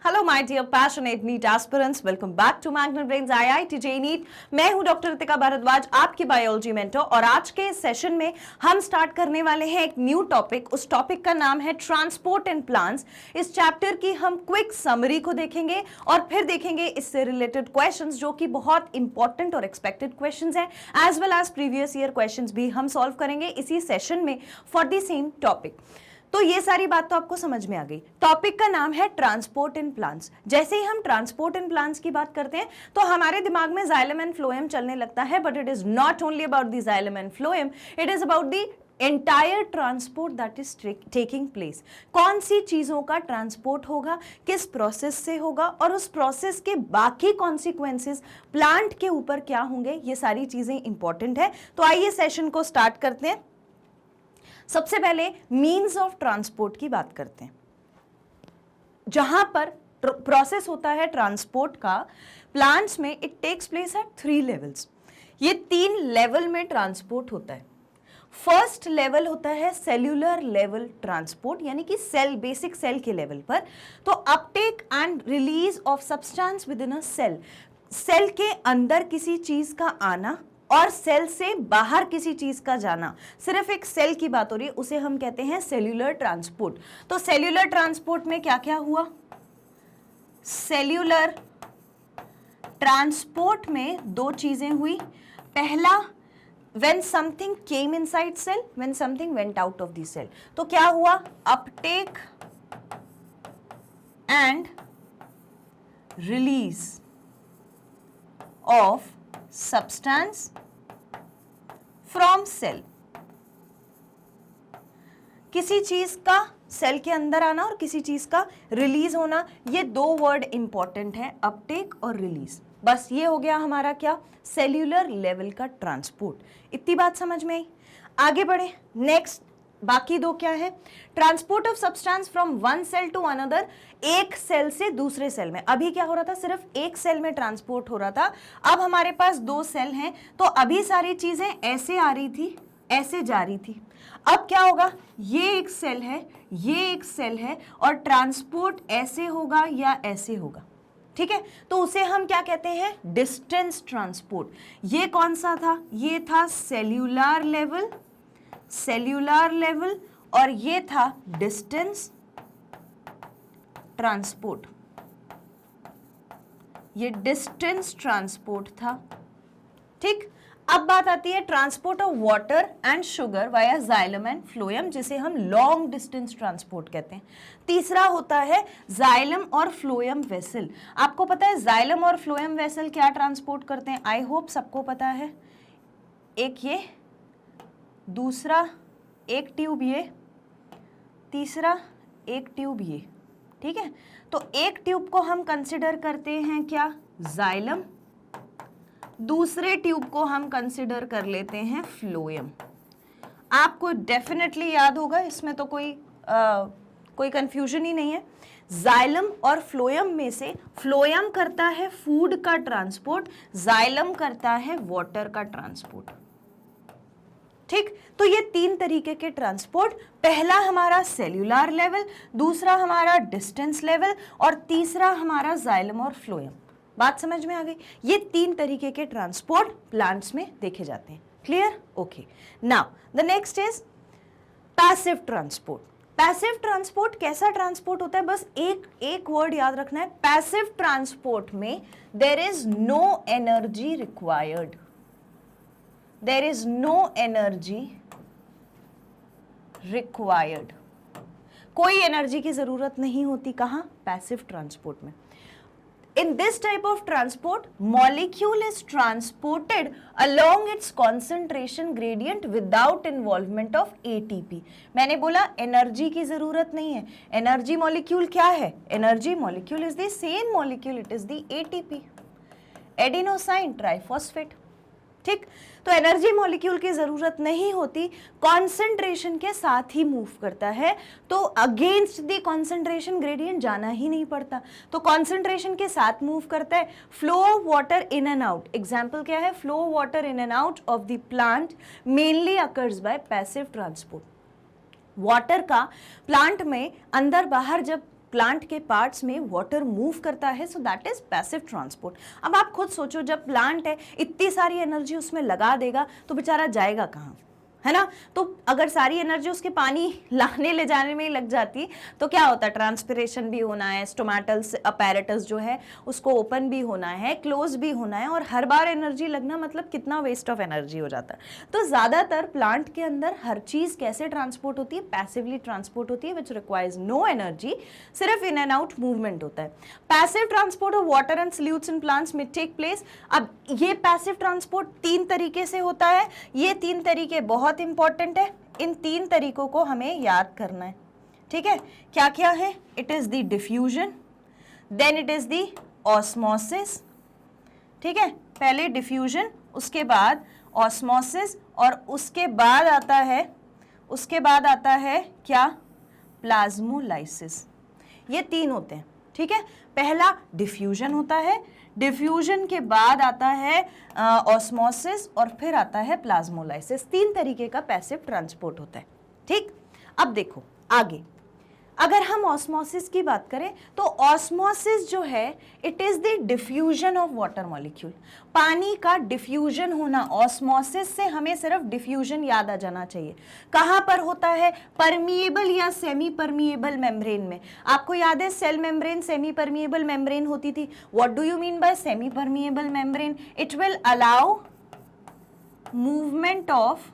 Hello my dear passionate NEET aspirants, welcome back to Magnet Brains IIT JEE NEET. मैं हूं doctor Ritika Bhardwaj, आपकी biology mentor. और आज के सेशन में हम स्टार्ट करने वाले हैं एक न्यू टॉपिक। उस टॉपिक का नाम है ट्रांसपोर्ट इन प्लांट्स। इस चैप्टर की हम क्विक समरी को देखेंगे और फिर देखेंगे इससे रिलेटेड क्वेश्चंस, जो कि बहुत इंपॉर्टेंट और एक्सपेक्टेड क्वेश्चंस हैं, as well as previous year questions भी हम सॉल्व करेंगे इसी सेशन में फॉर द सेम टॉपिक। तो ये सारी बात तो आपको समझ में आ गई। टॉपिक का नाम है ट्रांसपोर्ट इन प्लांट्स। जैसे ही हम ट्रांसपोर्ट इन प्लांट्स की बात करते हैं तो हमारे दिमाग में जाइलम एंड फ्लोएम चलने लगता है, but it is not only about the xylem and phloem, it is about the entire transport that is taking place. कौन सी चीजों का ट्रांसपोर्ट होगा, किस प्रोसेस से होगा, और उस प्रोसेस के बाकी कॉन्सिक्वेंसेस प्लांट के ऊपर क्या होंगे, ये सारी चीजें इंपॉर्टेंट है। तो आइए सेशन को स्टार्ट करते हैं। सबसे पहले मीन्स ऑफ ट्रांसपोर्ट की बात करते हैं। जहां पर प्रोसेस होता है ट्रांसपोर्ट का प्लांट्स में, it takes place at 3 levels. ये 3 लेवल में ट्रांसपोर्ट होता है। फर्स्ट लेवल होता है सेल्यूलर लेवल ट्रांसपोर्ट, यानी कि सेल, बेसिक सेल के लेवल पर। तो uptake and release of substance within a cell, cell के अंदर किसी चीज का आना और सेल से बाहर किसी चीज का जाना, सिर्फ एक सेल की बात हो रही है, उसे हम कहते हैं सेल्यूलर ट्रांसपोर्ट। तो सेल्यूलर ट्रांसपोर्ट में क्या क्या हुआ? सेल्यूलर ट्रांसपोर्ट में 2 चीजें हुई। पहला, when something came inside cell, when something went out of the cell। तो क्या हुआ? Uptake and release of substance from cell. किसी चीज का सेल के अंदर आना और किसी चीज का रिलीज होना, ये 2 वर्ड इंपॉर्टेंट है, अपटेक और रिलीज। बस ये हो गया हमारा क्या? सेल्यूलर लेवल का ट्रांसपोर्ट। इतनी बात समझ में आई? आगे बढ़े। नेक्स्ट, बाकी 2 क्या है? Transport of substance from one cell to another, एक सेल से दूसरे सेल में। अभी क्या हो रहा था? सिर्फ एक सेल में ट्रांसपोर्ट हो रहा था। अब हमारे पास 2 सेल हैं, तो अभी सारी चीजें ऐसे आ रही थी, ऐसे जा रही थी। अब क्या होगा? ये एक सेल है, ये एक सेल है, और ट्रांसपोर्ट ऐसे होगा या ऐसे होगा, ठीक है? तो उसे हम क्या कहते हैं? Distance transport. ये कौन सा था? ये था सेल्यूलर लेवल, सेल्यूलर लेवल, और ये था डिस्टेंस ट्रांसपोर्ट। ये डिस्टेंस ट्रांसपोर्ट था, ठीक। अब बात आती है transport of water and sugar via xylem and phloem, जिसे हम लॉन्ग डिस्टेंस ट्रांसपोर्ट कहते हैं। तीसरा होता है जाइलम और फ्लोएम वेसल। आपको पता है जाइलम और फ्लोएम वेसल क्या ट्रांसपोर्ट करते हैं? आई होप सबको पता है। एक ये, दूसरा एक ट्यूब ये, तीसरा एक ट्यूब ये, ठीक है? तो एक ट्यूब को हम कंसिडर करते हैं क्या? जाइलम। दूसरे ट्यूब को हम कंसिडर कर लेते हैं फ्लोएम। आपको डेफिनेटली याद होगा, इसमें तो कोई कंफ्यूजन ही नहीं है। जाइलम और फ्लोएम में से फ्लोएम करता है फूड का ट्रांसपोर्ट, जाइलम करता है वाटर का ट्रांसपोर्ट, ठीक। तो ये 3 तरीके के ट्रांसपोर्ट, पहला हमारा सेल्यूलर लेवल, दूसरा हमारा डिस्टेंस लेवल, और तीसरा हमारा जाइलम और फ्लोएम। बात समझ में आ गई? ये 3 तरीके के ट्रांसपोर्ट प्लांट्स में देखे जाते हैं। Clear? Okay. Now the next is passive transport. Passive transport कैसा ट्रांसपोर्ट होता है? बस एक वर्ड याद रखना है। पैसिव ट्रांसपोर्ट में there is no energy required, there is no energy required. कोई एनर्जी की जरूरत नहीं होती। कहां? पैसिव ट्रांसपोर्ट में। In this type of transport, molecule is transported along its concentration gradient without involvement of ATP। मैंने बोला एनर्जी की जरूरत नहीं है। एनर्जी मॉलिक्यूल क्या है? Energy molecule is the same molecule, it is the ATP, adenosine triphosphate, ठीक। तो एनर्जी मॉलिक्यूल की जरूरत नहीं होती, कॉन्सेंट्रेशन के साथ ही मूव करता है, तो अगेंस्ट द कॉन्सेंट्रेशन ग्रेडियंट जाना ही नहीं पड़ता। तो कॉन्सेंट्रेशन के साथ मूव करता है। Flow of water in and out, example क्या है? Flow of water in and out of the plant mainly occurs by passive transport. Water का प्लांट में अंदर बाहर जब प्लांट के पार्ट्स में वाटर मूव करता है, so that is passive transport. अब आप खुद सोचो, जब प्लांट है इतनी सारी एनर्जी उसमें लगा देगा तो बेचारा जाएगा कहाँ, है ना। तो अगर सारी एनर्जी उसके पानी लाने ले जाने में ही लग जाती तो क्या होता है, ट्रांसपिरेशन भी होना है, स्टोमेटल अपैरेटस जो है उसको ओपन भी होना है, क्लोज भी होना है, और हर बार एनर्जी लगना मतलब कितना वेस्ट ऑफ एनर्जी हो जाता है। तो ज़्यादातर प्लांट के अंदर हर चीज़ कैसे ट्रांसपोर्ट होती है, पैसिवली ट्रांसपोर्ट होती है, विच रिक्वायर्स नो एनर्जी, सिर्फ इन एंड आउट मूवमेंट होता है। Passive transport of water and solutes in plants में टेक प्लेस। अब ये पैसिव ट्रांसपोर्ट 3 तरीके से होता है, ये 3 तरीके बहुत इंपॉर्टेंट है, इन 3 तरीकों को हमें याद करना है, ठीक है। क्या क्या है, it is the diffusion, then it is the osmosis, ठीक है, पहले डिफ्यूजन, उसके बाद ऑस्मोसिस, और उसके बाद आता है क्या, प्लाज्मोलाइसिस। ये 3 होते हैं, ठीक है। पहला डिफ्यूजन होता है, डिफ्यूजन के बाद आता है ऑस्मोसिस, और फिर आता है प्लाज्मोलाइसिस। 3 तरीके का पैसिव ट्रांसपोर्ट होता है, ठीक। अब देखो आगे, अगर हम ऑस्मोसिस की बात करें तो ऑस्मोसिस जो है it is the diffusion of water molecule, पानी का डिफ्यूजन होना। ऑस्मोसिस से हमें सिर्फ डिफ्यूजन याद आ जाना चाहिए। कहाँ पर होता है, परमिएबल या सेमी परमिएबल मेम्ब्रेन में। आपको याद है cell membrane semi permeable membrane होती थी। What do you mean by semi permeable membrane, it will allow movement of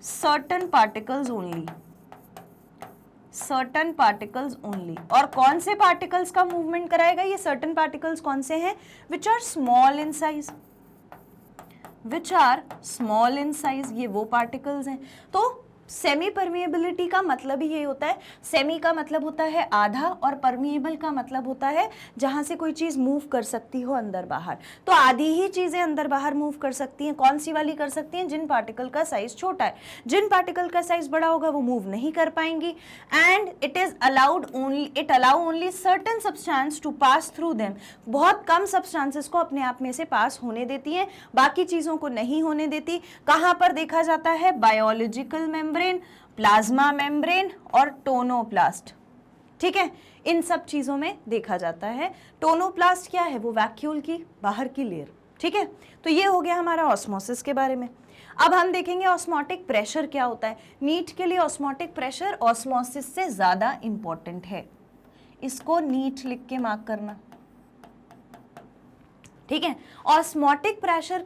certain particles only। और कौन से पार्टिकल्स का मूवमेंट कराएगा, ये certain particles कौन से हैं, which are small in size, ये वो पार्टिकल्स हैं। तो सेमी परमिएबिलिटी का मतलब ही ये होता है, सेमी का मतलब होता है आधा, और परमिएबल का मतलब होता है जहाँ से कोई चीज़ मूव कर सकती हो अंदर बाहर। तो आधी ही चीज़ें अंदर बाहर मूव कर सकती हैं। कौन सी वाली कर सकती हैं, जिन पार्टिकल का साइज छोटा है। जिन पार्टिकल का साइज बड़ा होगा वो मूव नहीं कर पाएंगी। And it allow only certain substance to pass through them. बहुत कम सब्सटेंसेस को अपने आप में से पास होने देती हैं, बाकी चीज़ों को नहीं होने देती। कहाँ पर देखा जाता है, बायोलॉजिकल मेम्ब्रेन, प्लाज्मा मेम्ब्रेन और टोनोप्लास्ट, ठीक है, इन सब चीजों में देखा जाता है। टोनोप्लास्ट क्या है, वो वैक्यूल की बाहर की लेयर, ठीक है। तो ये हो गया हमारा ऑस्मोसिस के बारे में। अब हम देखेंगे ऑस्मोटिक प्रेशर क्या होता है। नीट के लिए ऑस्मोटिक प्रेशर ऑस्मोसिस से ज्यादा इंपॉर्टेंट है, इसको नीट लिख के मार्क करना, ठीक है। ऑस्मोटिक प्रेशर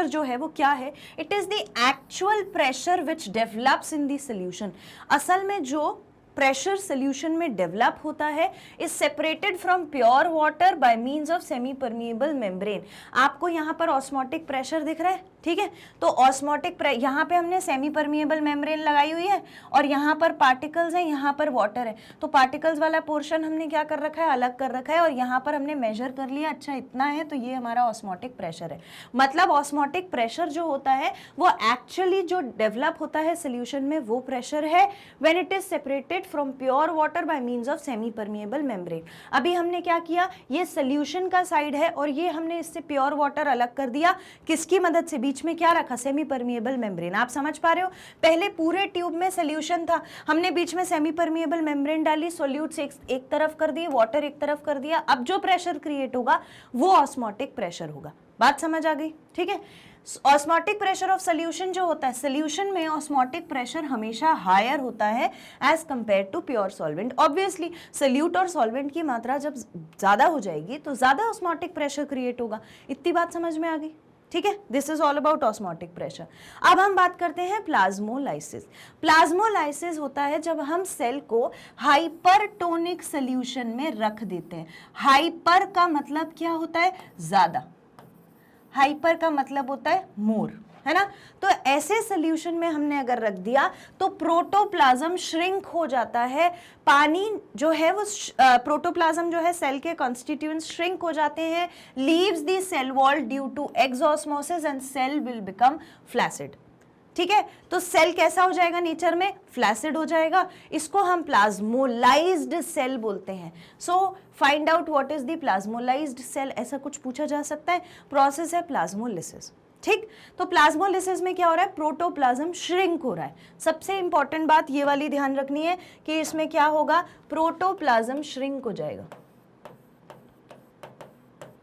जो है वो क्या है, it is the actual pressure which develops in the solution. असल में जो प्रेशर सॉल्यूशन में डेवलप होता है is separated from pure water by means of semi permeable membrane. आपको यहाँ पर ऑस्मोटिक प्रेशर दिख रहा है, ठीक है। तो ऑस्मोटिक यहाँ पे हमने सेमी परमिएबल मेम्ब्रेन लगाई हुई है, और यहाँ पर पार्टिकल्स हैं, यहाँ पर वाटर है। तो पार्टिकल्स वाला पोर्शन हमने क्या कर रखा है, अलग कर रखा है, और यहाँ पर हमने मेजर कर लिया, अच्छा इतना है, तो ये हमारा ऑस्मोटिक प्रेशर है। मतलब ऑस्मोटिक प्रेशर जो होता है वो एक्चुअली जो डेवलप होता है सोल्यूशन में वो प्रेशर है when it is separated from pure water by means of semi permeable membrane. अभी हमने क्या किया, ये सोल्यूशन का साइड है और ये हमने इससे प्योर वाटर अलग कर दिया, किसकी मदद से, बीच में क्या रखा, सेमी परमिएबल मेम्ब्रेन। आप समझ पा रहे हो, पहले पूरे ट्यूब में सोल्यूशन था, हमने बीच में सेमी परमिएबल मेम्ब्रेन डाली, सोल्यूट्स एक तरफ कर दिए, वाटर एक तरफ कर दिया। अब जो प्रेशर क्रिएट होगा वो ऑस्मोटिक प्रेशर होगा। बात समझ आ गई, ठीक है। ऑस्मोटिक प्रेशर ऑफ सोल्यूशन जो होता है, सोल्यूशन में ऑस्मोटिक प्रेशर हमेशा हायर होता है as compare to pure solvent. Obviously solute और सॉल्वेंट की मात्रा जब ज्यादा हो जाएगी तो ज्यादा ऑस्मोटिक प्रेशर क्रिएट होगा। इतनी बात समझ में आ गई, ठीक है। This is all about osmotic pressure. अब हम बात करते हैं प्लाज्मोलाइसिस। प्लाज्मोलाइसिस होता है जब हम सेल को हाइपरटोनिक सोल्यूशन में रख देते हैं। हाइपर का मतलब क्या होता है, ज्यादा, हाइपर का मतलब होता है मोर, है ना। तो ऐसे सोल्यूशन में हमने अगर रख दिया तो प्रोटोप्लाज्म श्रिंक हो जाता है। पानी जो है वो प्रोटोप्लाज्म जो है सेल के कॉन्स्टिट्यूएंट्स श्रिंक हो जाते हैं, leaves the cell wall due to exosmosis and cell will become flaccid, ठीक है। तो सेल कैसा हो जाएगा, नेचर में फ्लैसिड हो जाएगा। इसको हम प्लाज्मोलाइज्ड सेल बोलते हैं। So find out what is the plasmolysed cell, ऐसा कुछ पूछा जा सकता है। प्रोसेस है प्लाज्मोलिसिस, ठीक, तो प्लाज्मोलिसिस में क्या हो रहा है, प्रोटोप्लाज्म श्रिंक हो रहा है। सबसे इंपॉर्टेंट बात ये वाली ध्यान रखनी है कि इसमें क्या होगा, प्रोटोप्लाज्म श्रिंक हो जाएगा,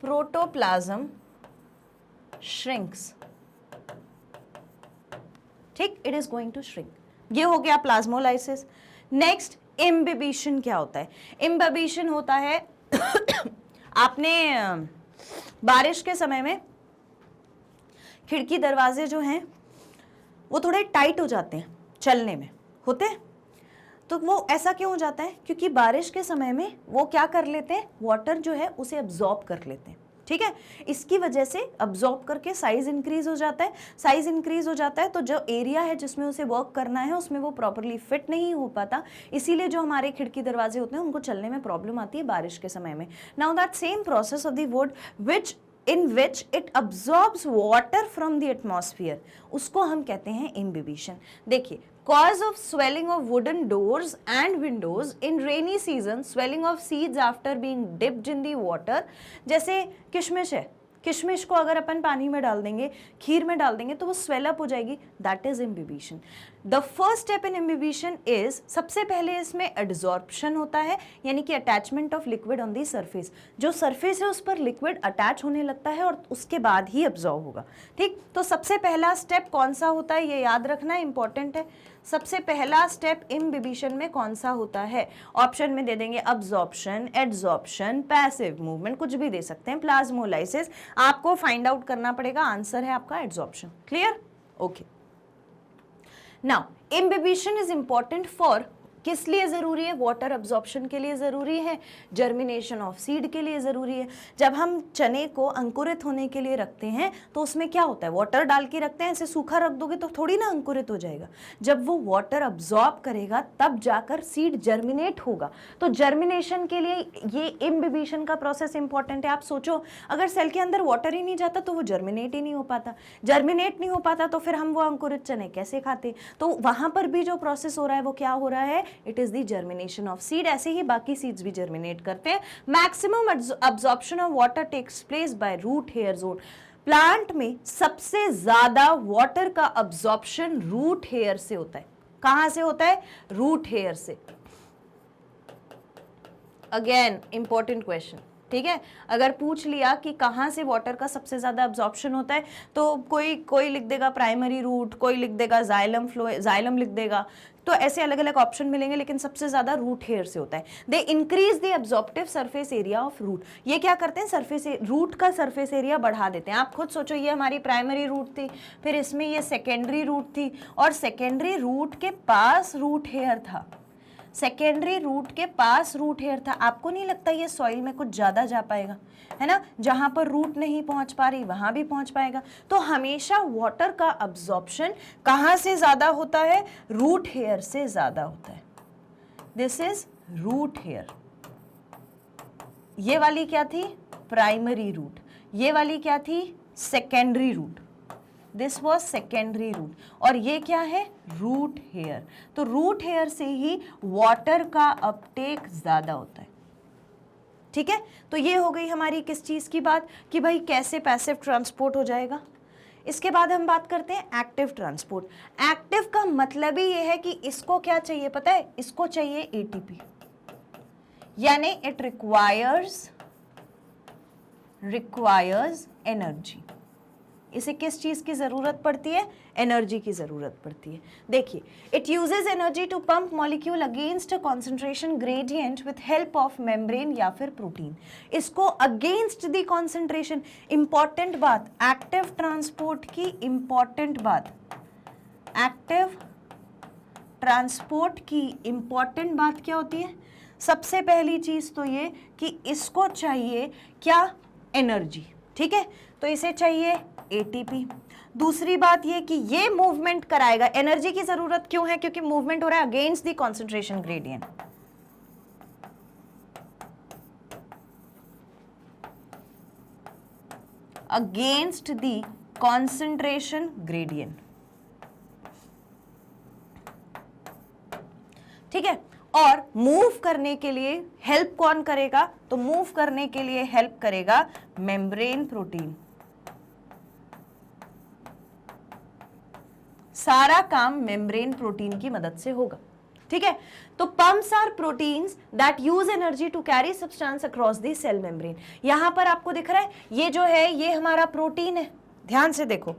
प्रोटोप्लाज्म श्रिंक्स, ठीक, it is going to shrink. ये हो गया प्लाज्मोलाइसिस। नेक्स्ट इम्बिबिशन क्या होता है, इम्बिबिशन होता है आपने बारिश के समय में खिड़की दरवाजे जो हैं वो थोड़े टाइट हो जाते हैं, चलने में होते हैं, तो वो ऐसा क्यों हो जाता है, क्योंकि बारिश के समय में वो क्या कर लेते हैं, वाटर जो है उसे अब्जॉर्ब कर लेते हैं, ठीक है, इसकी वजह से अब्जॉर्ब करके साइज इंक्रीज हो जाता है। साइज इंक्रीज हो जाता है तो जो एरिया है जिसमें उसे वर्क करना है उसमें वो प्रॉपरली फिट नहीं हो पाता, इसीलिए जो हमारे खिड़की दरवाजे होते हैं उनको चलने में प्रॉब्लम आती है बारिश के समय में। Now that same process of the wood which in which it absorbs water from the atmosphere, उसको हम कहते हैं imbibition। देखिए, cause of swelling of wooden doors and windows in rainy season, swelling of seeds after being dipped in the water, जैसे किशमिश है, किशमिश को अगर अपन पानी में डाल देंगे, खीर में डाल देंगे तो वो स्वेल अप हो जाएगी, that is imbibition. The first step in imbibition is, सबसे पहले इसमें एडजॉर्प्शन होता है, यानी कि attachment of liquid on the surface, जो सरफेस है उस पर लिक्विड अटैच होने लगता है और उसके बाद ही एब्जॉर्ब होगा, ठीक। तो सबसे पहला स्टेप कौन सा होता है, ये याद रखना इंपॉर्टेंट है। सबसे पहला स्टेप इम्बिबिशन में कौन सा होता है, ऑप्शन में दे देंगे अब्जॉर्प्शन, एडजॉर्प्शन, पैसिव मूवमेंट, कुछ भी दे सकते हैं, प्लाज्मोलाइसिस। आपको फाइंड आउट करना पड़ेगा, आंसर है आपका adsorption. Clear, okay. Now imbibition is important for, किस लिए जरूरी है, वाटर अब्जॉर्प्शन के लिए जरूरी है, जर्मिनेशन ऑफ सीड के लिए जरूरी है। जब हम चने को अंकुरित होने के लिए रखते हैं तो उसमें क्या होता है, वाटर डाल के रखते हैं, ऐसे सूखा रख दोगे तो थोड़ी ना अंकुरित हो जाएगा, जब वो वाटर अब्जॉर्ब करेगा तब जाकर सीड जर्मिनेट होगा। तो जर्मिनेशन के लिए ये इम्बिबिशन का प्रोसेस इंपॉर्टेंट है। आप सोचो, अगर सेल के अंदर वाटर ही नहीं जाता तो वो जर्मिनेट ही नहीं हो पाता, जर्मिनेट नहीं हो पाता तो फिर हम वो अंकुरित चने कैसे खाते। तो वहां पर भी जो प्रोसेस हो रहा है वो क्या हो रहा है, it is the germination of seed. ऐसे ही बाकी सीड्स भी जर्मिनेट करते हैं। Maximum absorption of water takes place by root hair zone. Plant में सबसे ज्यादा वाटर का अब्जॉर्प्शन रूट हेयर से होता है। कहां से होता है, रूट हेयर से। अगेन इंपॉर्टेंट क्वेश्चन, ठीक है। अगर पूछ लिया कि कहाँ से वाटर का सबसे ज्यादा अब्जॉर्प्शन होता है तो कोई लिख देगा प्राइमरी रूट, कोई लिख देगा जाइलम फ्लो, जाइलम लिख देगा, तो ऐसे अलग अलग ऑप्शन मिलेंगे, लेकिन सबसे ज्यादा रूट हेयर से होता है। They increase the absorptive surface area of root. ये क्या करते हैं, सरफेस रूट का सरफेस एरिया बढ़ा देते हैं। आप खुद सोचो, ये हमारी प्राइमरी रूट थी, फिर इसमें ये सेकेंडरी रूट थी, और सेकेंडरी रूट के पास रूट हेयर था, सेकेंडरी रूट के पास रूट हेयर था। आपको नहीं लगता ये सॉइल में कुछ ज्यादा जा पाएगा, है ना, जहां पर रूट नहीं पहुंच पा रही वहां भी पहुंच पाएगा। तो हमेशा वाटर का अब्जॉर्प्शन कहां से ज्यादा होता है, रूट हेयर से ज्यादा होता है। This is root hair. ये वाली क्या थी, प्राइमरी रूट, ये वाली क्या थी, secondary root. This was secondary root, और ये क्या है, रूट हेयर। तो रूट हेयर से ही वाटर का अपटेक ज्यादा होता है, ठीक है। तो ये हो गई हमारी किस चीज की बात, कि भाई कैसे पैसिव ट्रांसपोर्ट हो जाएगा। इसके बाद हम बात करते हैं एक्टिव ट्रांसपोर्ट। एक्टिव का मतलब ही ये है कि इसको क्या चाहिए पता है, इसको चाहिए एटीपी, यानी इट रिक्वायर्स एनर्जी। इसे किस चीज की जरूरत पड़ती है, एनर्जी की जरूरत पड़ती है। देखिए, it uses energy to pump molecule against a concentration gradient with help of membrane या फिर प्रोटीन। इसको अगेंस्ट द कॉन्सेंट्रेशन, इंपॉर्टेंट बात, एक्टिव ट्रांसपोर्ट की इंपॉर्टेंट बात, एक्टिव ट्रांसपोर्ट की इंपॉर्टेंट बात क्या होती है, सबसे पहली चीज तो ये कि इसको चाहिए क्या, एनर्जी, ठीक है। तो इसे चाहिए एटीपी। दूसरी बात ये कि ये मूवमेंट कराएगा, एनर्जी की जरूरत क्यों है, क्योंकि मूवमेंट हो रहा है against the concentration gradient. Against the concentration gradient, ठीक है। और मूव करने के लिए हेल्प कौन करेगा, तो मूव करने के लिए हेल्प करेगा मेम्ब्रेन प्रोटीन। सारा काम मेम्ब्रेन प्रोटीन की मदद से होगा, ठीक है। तो pumps are proteins that use energy to carry substance across the cell membrane. यहां पर आपको दिख रहा है ये जो है ये हमारा प्रोटीन है, ध्यान से देखो,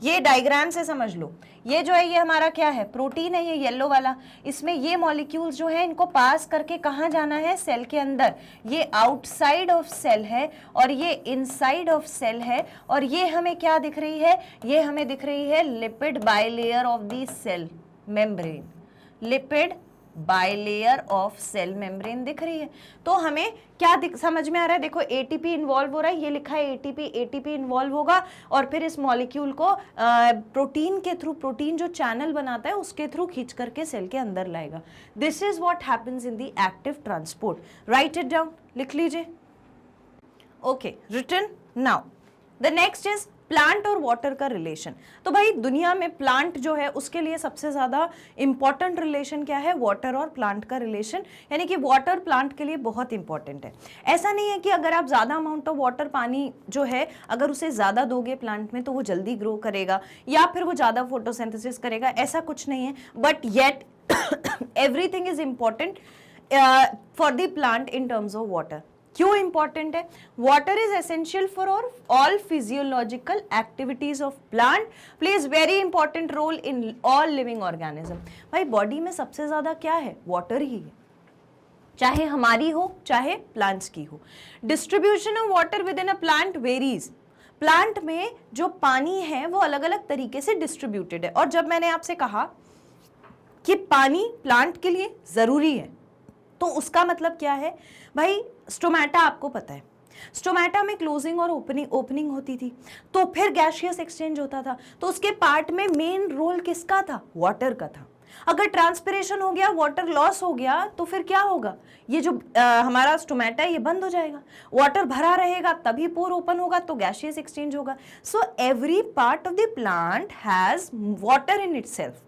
ये डायग्राम से समझ लो, ये जो है ये हमारा क्या है, प्रोटीन है, ये येलो वाला। इसमें ये मॉलिक्यूल्स जो है इनको पास करके कहाँ जाना है, सेल के अंदर। ये आउटसाइड ऑफ सेल है और ये इनसाइड ऑफ सेल है। और ये हमें क्या दिख रही है, ये हमें दिख रही है lipid bilayer of the cell membrane, lipid bilayer of cell membrane दिख रही है। तो हमें क्या समझ में आ रहा है, देखो एटीपी इन्वॉल्व हो रहा है, ये लिखा है एटीपी, एटीपी इन्वॉल्व होगा और फिर इस मॉलिक्यूल को प्रोटीन के थ्रू, प्रोटीन जो चैनल बनाता है उसके थ्रू खींच करके सेल के अंदर लाएगा। This is what happens in the active transport. Write it down, लिख लीजिए। Okay, written now. The next is plant और वाटर का रिलेशन। तो भाई दुनिया में प्लांट जो है उसके लिए सबसे ज्यादा इंपॉर्टेंट रिलेशन क्या है, वाटर और प्लांट का रिलेशन, यानी कि वाटर प्लांट के लिए बहुत इंपॉर्टेंट है। ऐसा नहीं है कि अगर आप ज्यादा अमाउंट ऑफ वाटर, पानी जो है अगर उसे ज्यादा दोगे प्लांट में तो वो जल्दी ग्रो करेगा या फिर वो ज्यादा फोटोसिंथेसिस करेगा, ऐसा कुछ नहीं है। But yet everything is important for the plant in terms of water. क्यों इंपॉर्टेंट है? Water is essential for all physiological activities of plant, plays very important role in all living organism. भाई body में सबसे ज्यादा क्या है, water ही है, चाहे हमारी हो चाहे प्लांट्स की हो। Distribution of water within a plant varies. Plant में जो पानी है वो अलग अलग तरीके से डिस्ट्रीब्यूटेड है। और जब मैंने आपसे कहा कि पानी प्लांट के लिए जरूरी है तो उसका मतलब क्या है भाई, स्टोमेटा आपको पता है, स्टोमेटा में क्लोजिंग और ओपनिंग होती थी, तो फिर गैसियस एक्सचेंज होता था, तो उसके पार्ट में मेन रोल किसका था, वाटर का था। अगर ट्रांसपिरेशन हो गया, वाटर लॉस हो गया, तो फिर क्या होगा, ये जो हमारा स्टोमेटा है ये बंद हो जाएगा। वाटर भरा रहेगा तभी पोर ओपन होगा तो गैसियस एक्सचेंज होगा। So every part of the plant has water in itself,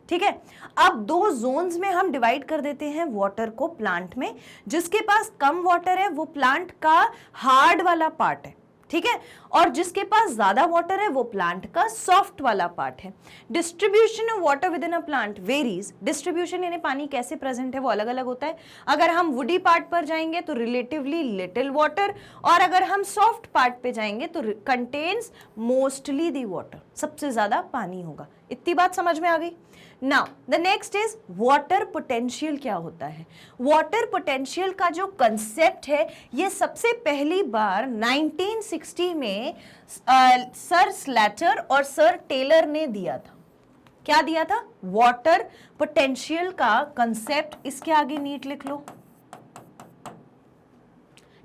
ठीक है। अब दो जोन्स में हम डिवाइड कर देते हैं वाटर को प्लांट में। जिसके पास कम वाटर है वो प्लांट का हार्ड वाला पार्ट है, ठीक है, और जिसके पास ज्यादा वाटर है वो प्लांट का सॉफ्ट वाला पार्ट है। Distribution of water within a plant varies. Distribution यानी पानी कैसे प्रेजेंट है वो अलग अलग होता है। अगर हम वुडी पार्ट पर जाएंगे तो रिलेटिवली लिटिल वाटर, और अगर हम सॉफ्ट पार्ट पे जाएंगे तो कंटेन्स मोस्टली दी वाटर, सबसे ज्यादा पानी होगा। इतनी बात समझ में आ गई। Now the next is water potential. क्या होता है वाटर पोटेंशियल का जो कंसेप्ट है ये सबसे पहली बार 1960 में सर स्लैटर और सर टेलर ने दिया था। क्या दिया था, वाटर पोटेंशियल का कंसेप्ट। इसके आगे नीट लिख लो,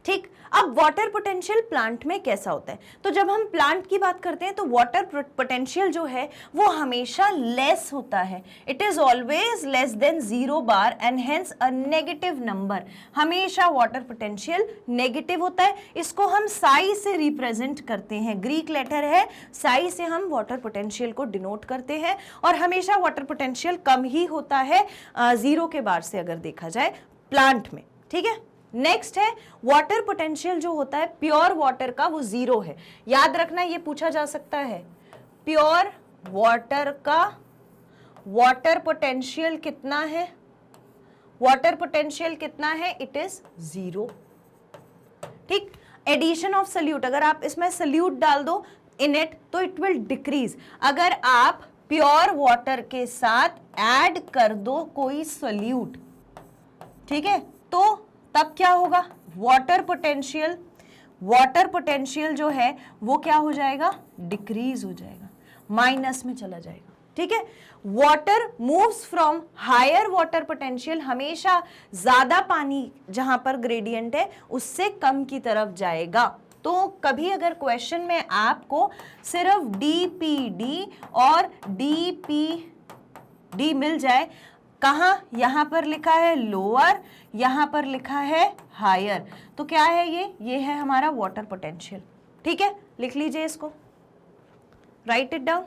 ठीक। अब वाटर पोटेंशियल प्लांट में कैसा होता है, तो जब हम प्लांट की बात करते हैं तो वाटर पोटेंशियल जो है वो हमेशा लेस होता है। It is always less than 0 bar and hence a negative number. हमेशा वाटर पोटेंशियल नेगेटिव होता है। इसको हम साई से रिप्रेजेंट करते हैं, ग्रीक लेटर है, साई से हम वाटर पोटेंशियल को डिनोट करते हैं। और हमेशा वाटर पोटेंशियल कम ही होता है 0 के बार से अगर देखा जाए प्लांट में, ठीक है। नेक्स्ट है वाटर पोटेंशियल जो होता है प्योर वाटर का, वो 0 है। याद रखना ये पूछा जा सकता है, प्योर वाटर का वाटर पोटेंशियल कितना है, वाटर पोटेंशियल कितना है, इट इज 0, ठीक। एडिशन ऑफ सल्यूट, अगर आप इसमें सल्यूट डाल दो इन इट तो इट विल डिक्रीज। अगर आप प्योर वाटर के साथ ऐड कर दो कोई सल्यूट, ठीक है, तो तब क्या होगा, वाटर पोटेंशियल जो है वो क्या हो जाएगा, डिक्रीज हो जाएगा, माइनस में चला जाएगा, ठीक है। Water moves from higher water potential, हमेशा ज्यादा पानी जहां पर ग्रेडियंट है उससे कम की तरफ जाएगा। तो कभी अगर क्वेश्चन में आपको सिर्फ डीपीडी और डीपीडी मिल जाए, कहां, यहां पर लिखा है लोअर, यहां पर लिखा है हायर, तो क्या है ये है हमारा वाटर पोटेंशियल, ठीक है। लिख लीजिए इसको, right it down,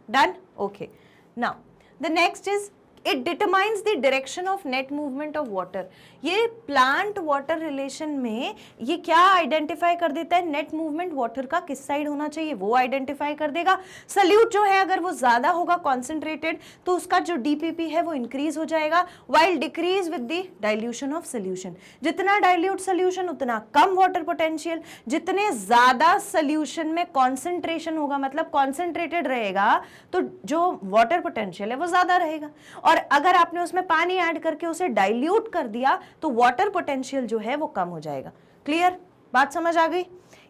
done, okay. Now the next is it determines the direction of net movement of water. ये प्लांट वाटर रिलेशन में ये क्या आइडेंटिफाई कर देता है, नेट मूवमेंट वाटर का किस साइड होना चाहिए वो आइडेंटिफाई कर देगा। सल्यूट जो है अगर वो ज्यादा होगा कॉन्सेंट्रेटेड तो उसका जो डीपीपी है वो इंक्रीज हो जाएगा, while decrease with the dilution of solution. जितना डाइल्यूट सोल्यूशन उतना कम वाटर पोटेंशियल, जितने ज्यादा सोल्यूशन में कॉन्सेंट्रेशन होगा मतलब कॉन्सेंट्रेटेड रहेगा तो जो वाटर पोटेंशियल है वो ज्यादा रहेगा। और अगर आपने उसमें पानी ऐड करके उसे डाइल्यूट कर दिया तो वाटर पोटेंशियल जो है वो कम हो जाएगा। क्लियर, बात समझ आ गई?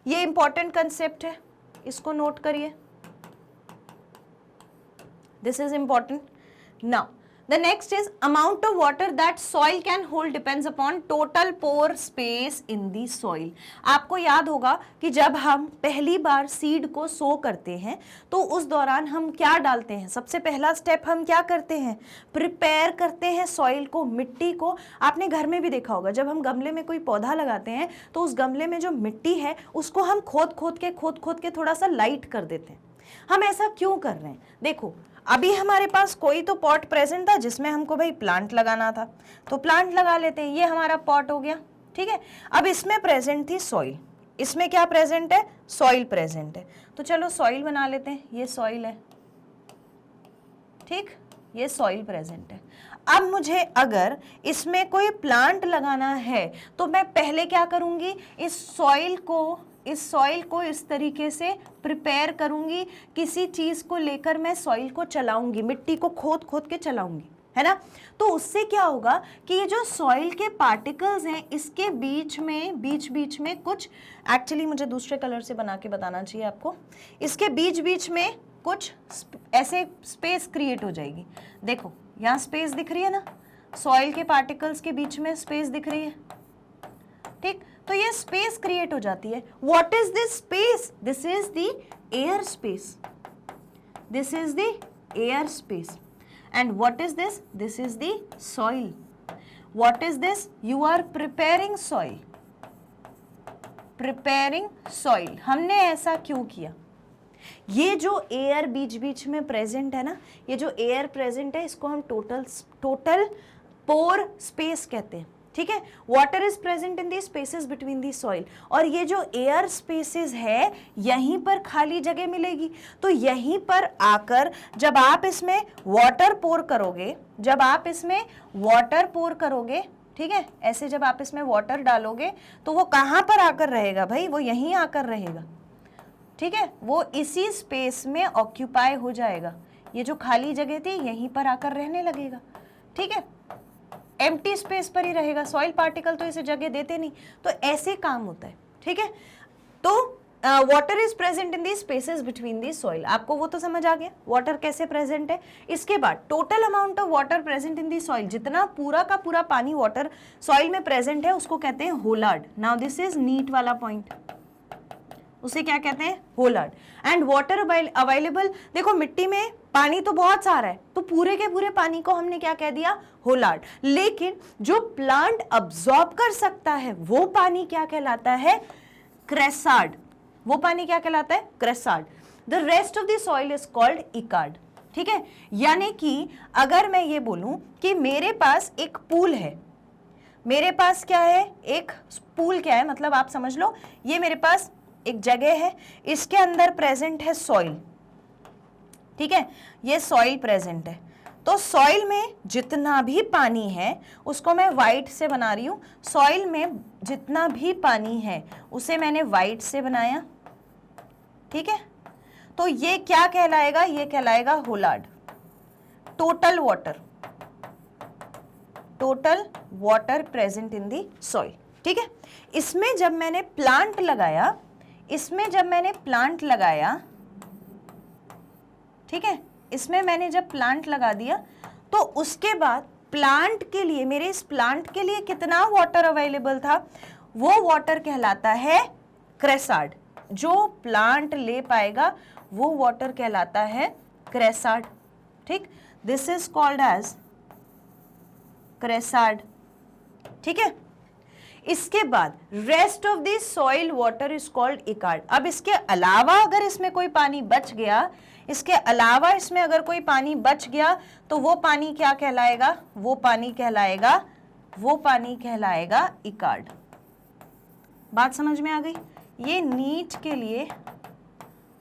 ये इंपॉर्टेंट कंसेप्ट है, इसको नोट करिए, this is important. Now the next is amount of water that soil can hold depends upon total pore space in the soil। आपको याद होगा कि जब हम पहली बार सीड को सो करते हैं तो उस दौरान हम क्या डालते हैं, सबसे पहला स्टेप हम क्या करते हैं, प्रिपेयर करते हैं सॉइल को, मिट्टी को। आपने घर में भी देखा होगा जब हम गमले में कोई पौधा लगाते हैं तो उस गमले में जो मिट्टी है उसको हम खोद खोद के थोड़ा सा लाइट कर देते हैं। हम ऐसा क्यों कर रहे हैं? देखो अभी हमारे पास कोई तो पॉट प्रेजेंट था जिसमें हमको भाई प्लांट लगाना था, तो प्लांट लगा लेते हैं, ये हमारा पॉट हो गया, ठीक है। अब इसमें प्रेजेंट थी सॉइल, इसमें क्या प्रेजेंट है, सॉइल प्रेजेंट है, तो चलो सॉइल बना लेते हैं, ये सॉइल है, ठीक, ये सॉइल प्रेजेंट है। अब मुझे अगर इसमें कोई प्लांट लगाना है तो मैं पहले क्या करूंगी, इस सॉइल को इस तरीके से प्रिपेयर करूंगी, किसी चीज को लेकर मैं सॉइल को चलाऊंगी, मिट्टी को खोद के चलाऊंगी, है ना। तो उससे क्या होगा कि ये जो सॉइल के पार्टिकल्स हैं इसके बीच में कुछ, एक्चुअली मुझे दूसरे कलर से बना के बताना चाहिए आपको, इसके बीच में कुछ ऐसे स्पेस क्रिएट हो जाएगी। देखो यहाँ स्पेस दिख रही है ना, सॉइल के पार्टिकल्स के बीच में स्पेस दिख रही है, ठीक, तो ये स्पेस क्रिएट हो जाती है। What is this space? This is the air space, this is the air space. And what is this? This is the soil. What is this? You are preparing soil, preparing soil. हमने ऐसा क्यों किया? ये जो air बीच में present है ना, ये जो एयर प्रेजेंट है इसको हम टोटल पोर स्पेस कहते हैं, ठीक है। Water is present in the spaces between the soil, और ये जो एयर स्पेसेस है यहीं पर खाली जगह मिलेगी। तो यहीं पर आकर जब आप इसमें वाटर पोर करोगे, ठीक है, ऐसे जब आप इसमें वाटर डालोगे तो वो कहाँ पर आकर रहेगा भाई, वो यहीं आकर रहेगा, ठीक है, वो इसी स्पेस में ऑक्यूपाई हो जाएगा। ये जो खाली जगह थी यहीं पर आकर रहने लगेगा, ठीक है, एम्प्टी स्पेस पर ही रहेगा। सॉइल पार्टिकल तो इसे जगह देते नहीं, तो ऐसे काम होता है, ठीक है। तो water is present in the spaces between the soil, आपको वो तो समझ आ गया वाटर कैसे प्रेजेंट है। इसके बाद total amount of water present in the soil, जितना पूरा का पूरा पानी वाटर सॉइल में प्रेजेंट है उसको कहते हैं Hollard. Now this is NEET वाला पॉइंट, उसे क्या कहते हैं, होलार्ड। एंड वाटर अवेलेबल, देखो मिट्टी में पानी तो बहुत सारा है तो पूरे के पूरे पानी को हमने क्या कह दिया, होलार्ड। लेकिन जो प्लांट अब्सॉर्ब कर सकता है वो पानी क्या कहलाता है, क्रेसार्ड। वो पानी क्या कहलाता है, chresard. The rest of the soil is called echard, ठीक है। यानी कि अगर मैं ये बोलूं कि मेरे पास एक पूल है, मेरे पास क्या है, एक पूल क्या है, मतलब आप समझ लो ये मेरे पास एक जगह है, इसके अंदर प्रेजेंट है सॉइल, ठीक है, ये सॉइल प्रेजेंट है। तो सॉइल में जितना भी पानी है उसको मैं वाइट से बना रही हूं, सॉइल में जितना भी पानी है उसे मैंने वाइट से बनाया, ठीक है। तो ये क्या कहलाएगा, ये कहलाएगा holard. Total water present in the soil, ठीक है। इसमें जब मैंने प्लांट लगाया, ठीक है, इसमें मैंने जब प्लांट लगा दिया तो उसके बाद प्लांट के लिए, मेरे इस प्लांट के लिए कितना वाटर अवेलेबल था, वो वाटर कहलाता है क्रेसार्ड। जो प्लांट ले पाएगा वो वाटर कहलाता है क्रेसार्ड, ठीक, दिस इज कॉल्ड एज क्रेसार्ड, ठीक है। इसके बाद rest of the soil water is called इकार्ड। अब इसके अलावा अगर इसमें कोई पानी बच गया, इसके अलावा इसमें अगर कोई पानी बच गया तो वो पानी क्या कहलाएगा? वो पानी कहलाएगा इकार्ड। बात समझ में आ गई? ये नीट के लिए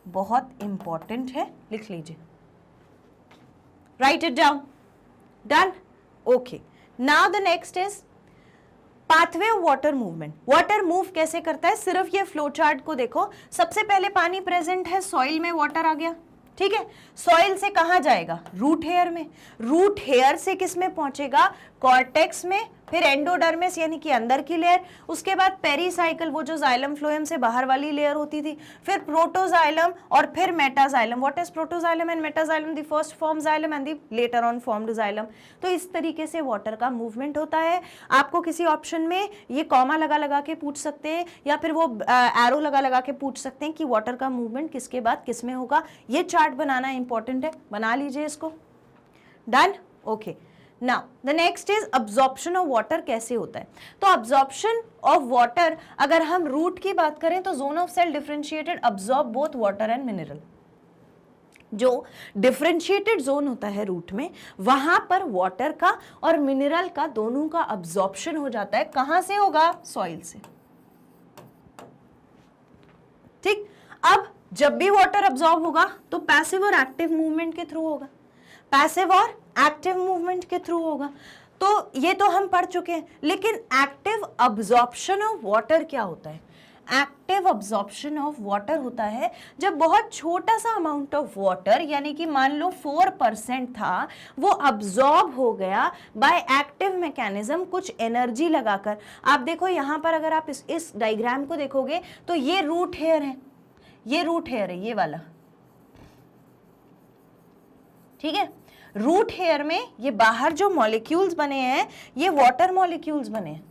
बहुत इंपॉर्टेंट है, लिख लीजिए, right it down. Done? Okay, now the next is pathway of water movement. Water move कैसे करता है? सिर्फ ये फ्लो चार्ट को देखो। सबसे पहले पानी प्रेजेंट है, सॉइल में वाटर आ गया, ठीक है। सॉइल से कहां जाएगा? रूट हेयर में। रूट हेयर से किस में पहुंचेगा? कॉर्टेक्स में, फिर एंडोडर्मिस यानी कि अंदर की लेयर, उसके बाद पेरीसाइकिल, वो जो जाइलम फ्लोएम से बाहर वाली लेयर होती थी, फिर प्रोटोजाइलम और फिर metaxylem. What is protoxylem and metaxylem? The first form xylem and the later on formed xylem. तो इस तरीके से वाटर का मूवमेंट होता है। आपको किसी ऑप्शन में ये कॉमा लगा लगा के पूछ सकते हैं या फिर वो एरो लगा लगा के पूछ सकते हैं कि वाटर का मूवमेंट किसके बाद किस में होगा। ये चार्ट बनाना इंपॉर्टेंट है, बना लीजिए इसको। Done? Okay, now the next is absorption of water कैसे होता है? तो अब्जॉर्प्शन ऑफ वाटर, अगर हम रूट की बात करें तो zone of cell differentiated absorb both water and mineral. जो डिफरेंशिएटेड जोन होता है रूट में, वहां पर वाटर का और मिनरल का दोनों का अब्जॉर्प्शन हो जाता है। कहां से होगा? सॉइल से, ठीक। अब जब भी वाटर अब्जॉर्ब होगा तो पैसिव और एक्टिव मूवमेंट के थ्रू होगा, पैसिव और एक्टिव मूवमेंट के थ्रू होगा। तो ये तो हम पढ़ चुके हैं, लेकिन एक्टिव अब्जॉर्प्शन ऑफ वाटर क्या होता है? एक्टिव अब्जॉर्प्शन ऑफ वाटर होता है जब बहुत छोटा सा अमाउंट ऑफ वाटर, यानी कि मान लो 4% था, वो अब्जॉर्ब हो गया बाय एक्टिव मैकेनिज्म, कुछ एनर्जी लगाकर। आप देखो यहां पर, अगर आप इस डायग्राम को देखोगे तो ये रूट हेयर है, ये रूट हेयर है, ये वाला, ठीक है। रूट हेयर में ये बाहर जो मॉलिक्यूल्स बने हैं ये वाटर मॉलिक्यूल्स बने हैं।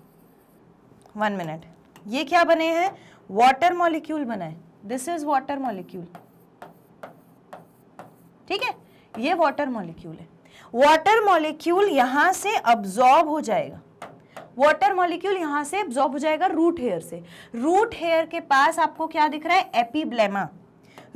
1 मिनट, ये क्या बने हैं? वाटर मॉलिक्यूल बना है। दिस इज वाटर मॉलिक्यूल, ठीक है, ये वाटर मॉलिक्यूल है। वाटर मॉलिक्यूल यहां से अब्जॉर्ब हो जाएगा, वाटर मॉलिक्यूल यहां से अब्जॉर्ब हो जाएगा रूट हेयर से। रूट हेयर के पास आपको क्या दिख रहा है? एपीब्लेमा।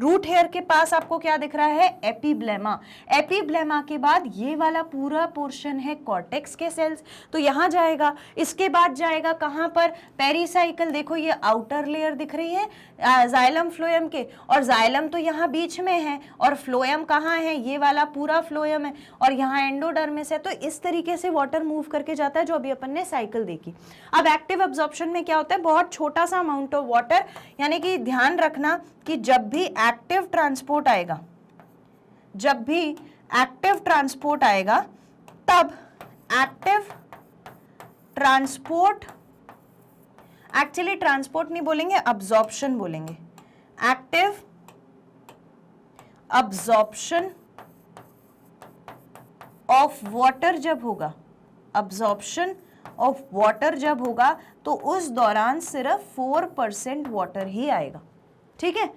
रूट हेयर के पास आपको क्या दिख रहा है? एपीब्लेमा। एपीब्लेमा के बाद ये वाला पूरा पोर्शन है कॉर्टेक्स के सेल्स, तो यहां जाएगा। इसके बाद जाएगा कहां पर? पेरीसाइकिल। देखो ये आउटर लेयर दिख रही है जाइलम फ्लोएम के, और जाइलम तो यहाँ बीच में है, और फ्लोएम कहाँ है? ये वाला पूरा फ्लोएम है, और यहाँ एंडोडर्मिस है। तो इस तरीके से वाटर मूव करके जाता है, जो अभी अपन ने साइकिल देखी। अब एक्टिव अब्जॉर्प्शन में क्या होता है? बहुत छोटा सा अमाउंट ऑफ वाटर, यानी कि ध्यान रखना कि जब भी एक्टिव ट्रांसपोर्ट आएगा, जब भी एक्टिव ट्रांसपोर्ट आएगा, तब एक्टिव ट्रांसपोर्ट, एक्चुअली ट्रांसपोर्ट नहीं बोलेंगे, अब्जॉर्प्शन बोलेंगे। एक्टिव अब्जॉर्प्शन ऑफ वाटर जब होगा, अब्जॉर्प्शन ऑफ वाटर जब होगा, तो उस दौरान सिर्फ 4% वाटर ही आएगा, ठीक है।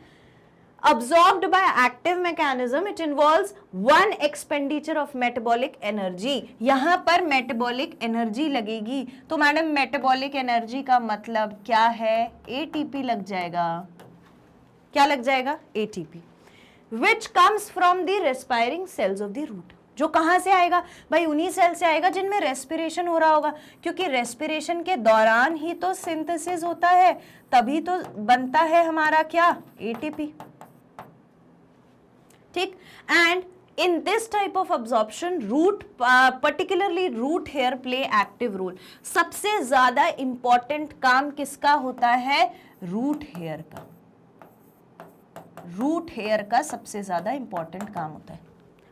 Absorbed by active mechanism, it involves one expenditure of metabolic energy। यहां पर metabolic energy लगेगी, तो मैडम metabolic energy का मतलब क्या है? ATP लग जाएगा। क्या लग जाएगा? ATP, which comes from the respiring cells of the root। जो कहां से आएगा भाई? उन्हीं सेल से आएगा जिनमें रेस्पिरेशन हो रहा होगा, क्योंकि रेस्पिरेशन के दौरान ही तो सिंथेसिस होता है, तभी तो बनता है हमारा क्या? ATP, ठीक। And in this type of absorption root, particularly root hair play active role. सबसे ज्यादा इंपॉर्टेंट काम किसका होता है? रूट हेयर का। रूट हेयर का सबसे ज्यादा इंपॉर्टेंट काम होता है।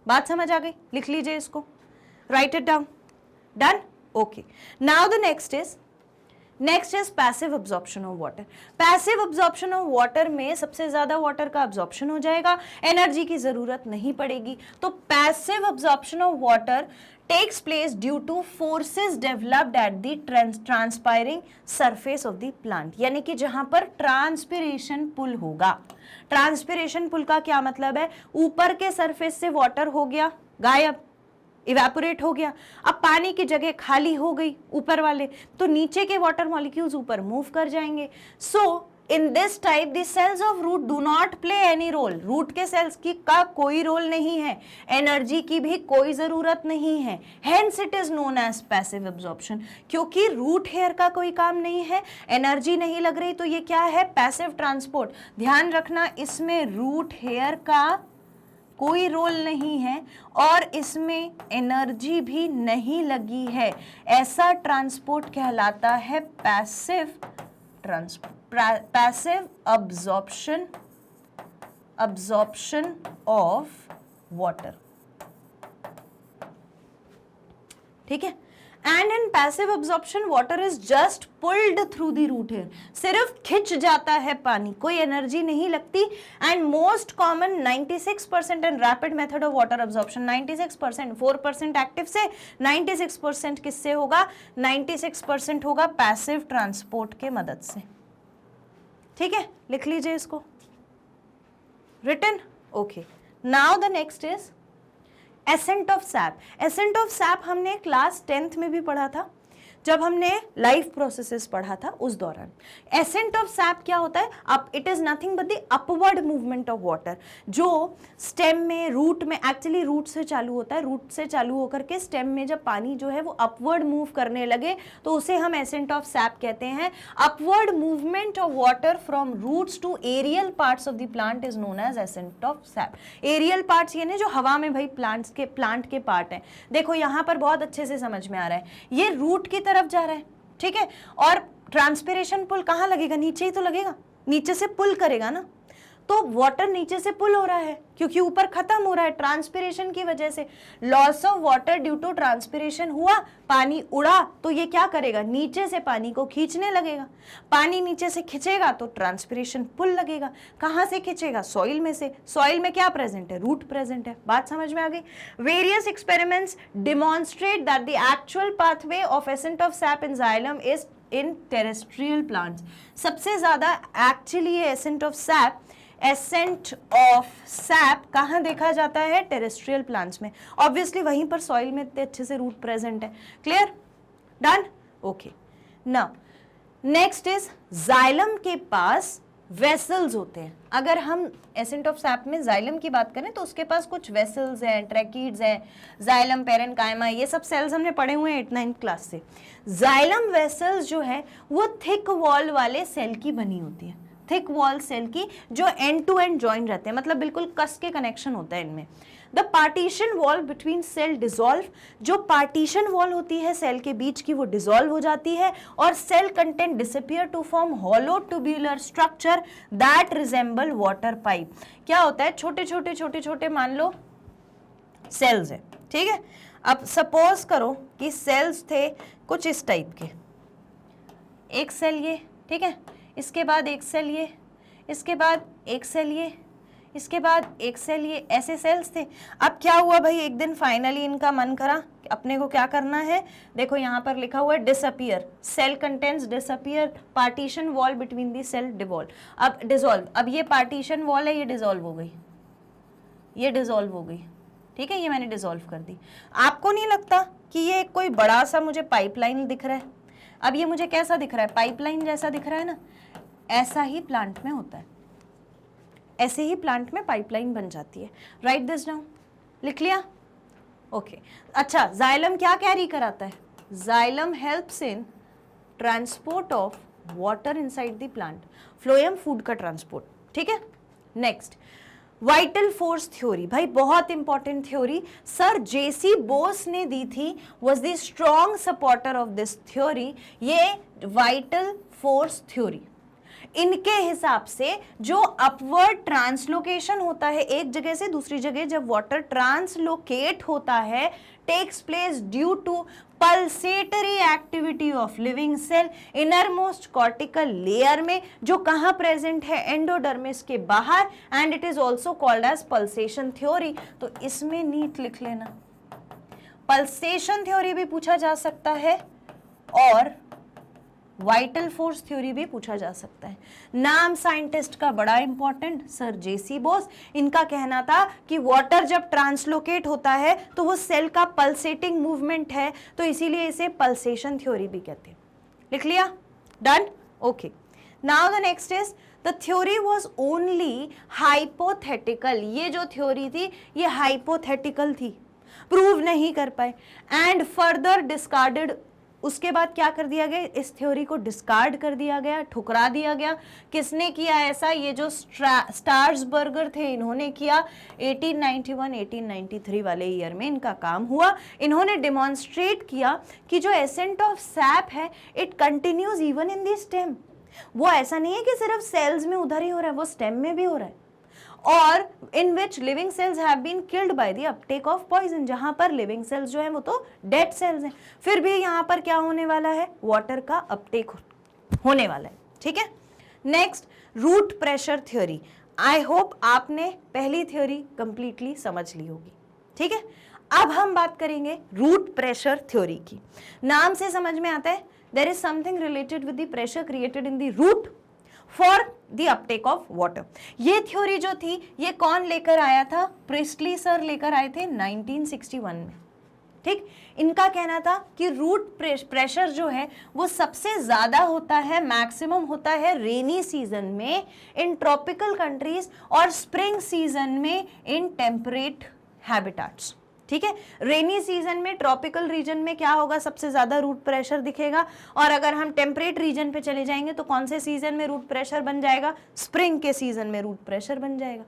बात समझ आ गई? लिख लीजिए इसको, right it down. Done? Okay, now the next is passive absorption of water. Passive absorption of water में सबसे ज्यादा वाटर का अब्जॉर्प्शन हो जाएगा, एनर्जी की जरूरत नहीं पड़ेगी। तो passive absorption of water takes place due to forces developed at the transpiring surface of the plant, यानी कि जहां पर ट्रांसपिरेशन पुल होगा। ट्रांसपिरेशन पुल का क्या मतलब है? ऊपर के सरफेस से वाटर हो गया गायब, इवेपोरेट हो गया। अब पानी की जगह खाली हो गई ऊपर वाले, तो नीचे के वाटर मॉलिक्यूल्स ऊपर मूव कर जाएंगे। So in this type the cells of root do not play any role. Root के सेल्स की का कोई रोल नहीं है, एनर्जी की भी कोई जरूरत नहीं है, hence it is known as passive absorption. क्योंकि रूट हेयर का कोई काम नहीं है, एनर्जी नहीं लग रही, तो ये क्या है, पैसिव ट्रांसपोर्ट। ध्यान रखना इसमें रूट हेयर का कोई रोल नहीं है और इसमें एनर्जी भी नहीं लगी है, ऐसा ट्रांसपोर्ट कहलाता है passive transport, passive absorption of water. ठीक है, and in passive absorption water is just pulled through the root hair, सिर्फ खिंच जाता है पानी, कोई एनर्जी नहीं लगती। And most common 96% in rapid method of water absorption, 96%, 4% active से, 96% किससे होगा, 96% होगा पैसिव ट्रांसपोर्ट के मदद से। ठीक है, लिख लीजिए इसको, written. Okay, now the next is ascent of sap. Ascent of sap हमने क्लास 10th में भी पढ़ा था, जब हमने लाइफ प्रोसेसेस पढ़ा था उस दौरान। एसेंट ऑफ सैप क्या होता है, अब it is nothing but the upward movement of water, जो स्टेम में, रूट में, एक्चुअली रूट से चालू होता है, रूट से चालू होकर के स्टेम में जब पानी जो है वो अपवर्ड मूव करने लगे तो उसे हम एसेंट ऑफ सैप कहते हैं। Upward movement of water from roots to aerial parts of the plant is known as ascent of sap. Aerial parts ये नहीं जो हवा में भाई प्लांट के पार्ट हैं, देखो यहाँ पर बहुत अच्छे से समझ में आ रहा है, ये रूट की तरफ जा रहा है। ठीक है, और ट्रांसपिरेशन पुल कहां लगेगा, नीचे ही तो लगेगा, नीचे से पुल करेगा ना, तो वाटर नीचे से पुल हो रहा है क्योंकि ऊपर खत्म हो रहा है ट्रांसपिरेशन की वजह से। Loss of water due to transpiration हुआ, पानी उड़ा, तो ये क्या करेगा, नीचे से पानी को खींचने लगेगा। पानी नीचे से खींचेगा तो ट्रांसपिरेशन पुल लगेगा। कहां से खींचेगा, सॉइल में से। सॉइल में क्या प्रेजेंट है, रूट प्रेजेंट है। बात समझ में आ गई। Various experiments demonstrate that the actual pathway of accent of SAP in xylem is in terrestrial plants. सबसे ज्यादा actually accent of sap, ascent of SAP कहाँ देखा जाता है, टेरेस्ट्रियल प्लांट्स में। ऑब्वियसली वहीं पर सॉइल में इतने अच्छे से रूट प्रेजेंट है। Clear, done, okay. Now next is xylem के पास वेसल्स होते हैं। अगर हम एसेंट ऑफ सैप में जाइलम की बात करें तो उसके पास कुछ वेसल्स हैं, ट्रैकीड्स हैं, जाइलम, पेरेन्काइमा, ये सब सेल्स हमने पढ़े हुए हैं 8th-9th क्लास से। जाइलम वेसल्स जो है वो थिक वॉल वाले सेल की बनी होती है, थिक वॉल सेल की, जो एंड टू एंड जॉइन रहते हैं, मतलब बिल्कुल कस के कनेक्शन होता है इनमें। The partition wall between cell dissolve, जो पार्टीशन वॉल होती है सेल के बीच की वो डिसॉल्व हो जाती है और cell content disappear to form hollow tubular structure that resemble water pipe. क्या होता है, छोटे छोटे छोटे छोटे मान लो सेल्स है, ठीक है। अब सपोज करो कि सेल्स थे कुछ इस टाइप के, एक सेल ये, ठीक है, इसके बाद एक सेल ये, इसके बाद एक सेल ये, इसके बाद एक सेल ये, ऐसे सेल्स थे। अब क्या हुआ भाई, एक दिन फाइनली इनका मन करा अपने को क्या करना है, देखो यहाँ पर लिखा हुआ है disappear, cell contents disappear, partition wall between the cell devolve. अब डिसॉल्व, अब ये पार्टीशन वॉल है, ये डिसॉल्व हो गई, ये डिसॉल्व हो गई, ठीक है, ये मैंने डिसॉल्व कर दी। आपको नहीं लगता कि ये कोई बड़ा सा मुझे पाइपलाइन दिख रहा है? अब ये मुझे कैसा दिख रहा है, पाइपलाइन जैसा दिख रहा है ना, ऐसा ही प्लांट में होता है, ऐसे ही प्लांट में पाइपलाइन बन जाती है। राइट दिस डाउन, लिख लिया, ओके। अच्छा, जाइलम क्या कैरी कराता है, xylem helps in transport of water inside the plant, phloem food का ट्रांसपोर्ट, ठीक है। नेक्स्ट, वाइटल फोर्स थ्योरी, भाई बहुत इंपॉर्टेंट थ्योरी, सर जेसी बोस ने दी थी, was the strong supporter of this theory. ये वाइटल फोर्स थ्योरी, इनके हिसाब से जो अपवर्ड ट्रांसलोकेशन होता है एक जगह से दूसरी जगह, जब वाटर ट्रांसलोकेट होता है, takes place due to pulsatory activity of living cell innermost cortical layer में, जो कहां प्रेजेंट है, एंडोडर्मिस के बाहर, and it is also called as pulsation theory. तो इसमें नीट लिख लेना, पल्सेशन थ्योरी भी पूछा जा सकता है और वाइटल फोर्स थ्योरी भी पूछा जा सकता है। नाम साइंटिस्ट का बड़ा इंपॉर्टेंट, सर जेसी बोस। इनका कहना था कि वाटर जब ट्रांसलोकेट होता है तो वो सेल का पल्सेटिंग मूवमेंट है, तो इसीलिए इसे पल्सेशन थ्योरी भी कहते हैं। लिख लिया? Done? Okay. Now the next is the theory was only hypothetical. ये जो थ्योरी थी ये हाइपोथेटिकल थी, प्रूव नहीं कर पाए, एंड फर्दर डिस्कार्डेड। उसके बाद क्या कर दिया गया, इस थ्योरी को डिस्कार्ड कर दिया गया, ठुकरा दिया गया। किसने किया ऐसा? ये जो स्टार्सबर्गर थे इन्होंने किया। 1891-1893 वाले ईयर में इनका काम हुआ। इन्होंने डिमॉन्स्ट्रेट किया कि जो एसेंट ऑफ सैप है it continues even in the stem. वो ऐसा नहीं है कि सिर्फ सेल्स में उधर ही हो रहा है, वो स्टेम में भी हो रहा है। और in which living cells have been killed by the uptake of poison, जहां पर लिविंग सेल्स जो है वो तो डेड सेल्स हैं, फिर भी यहां पर क्या होने वाला है, वाटर का अपटेक होने वाला है। ठीक है। Next, root pressure theory. I hope आपने पहली थ्योरी कंप्लीटली समझ ली होगी। ठीक है। अब हम बात करेंगे रूट प्रेशर थ्योरी की। नाम से समझ में आता है there is something related with the pressure created in the root for the uptake of water. ये थ्योरी जो थी ये कौन लेकर आया था? प्रिस्टली सर लेकर आए थे 1961 में। ठीक। इनका कहना था कि रूट प्रेशर जो है वो सबसे ज्यादा होता है, मैक्सिमम होता है रेनी सीजन में इन ट्रॉपिकल कंट्रीज और स्प्रिंग सीजन में इन टेम्परेट हैबिटाट्स। ठीक है। रेनी सीजन में ट्रॉपिकल रीजन में क्या होगा, सबसे ज्यादा रूट प्रेशर दिखेगा, और अगर हम टेम्परेट रीजन पे चले जाएंगे तो कौन से सीजन में रूट प्रेशर बन जाएगा? स्प्रिंग के सीजन में रूट प्रेशर बन जाएगा।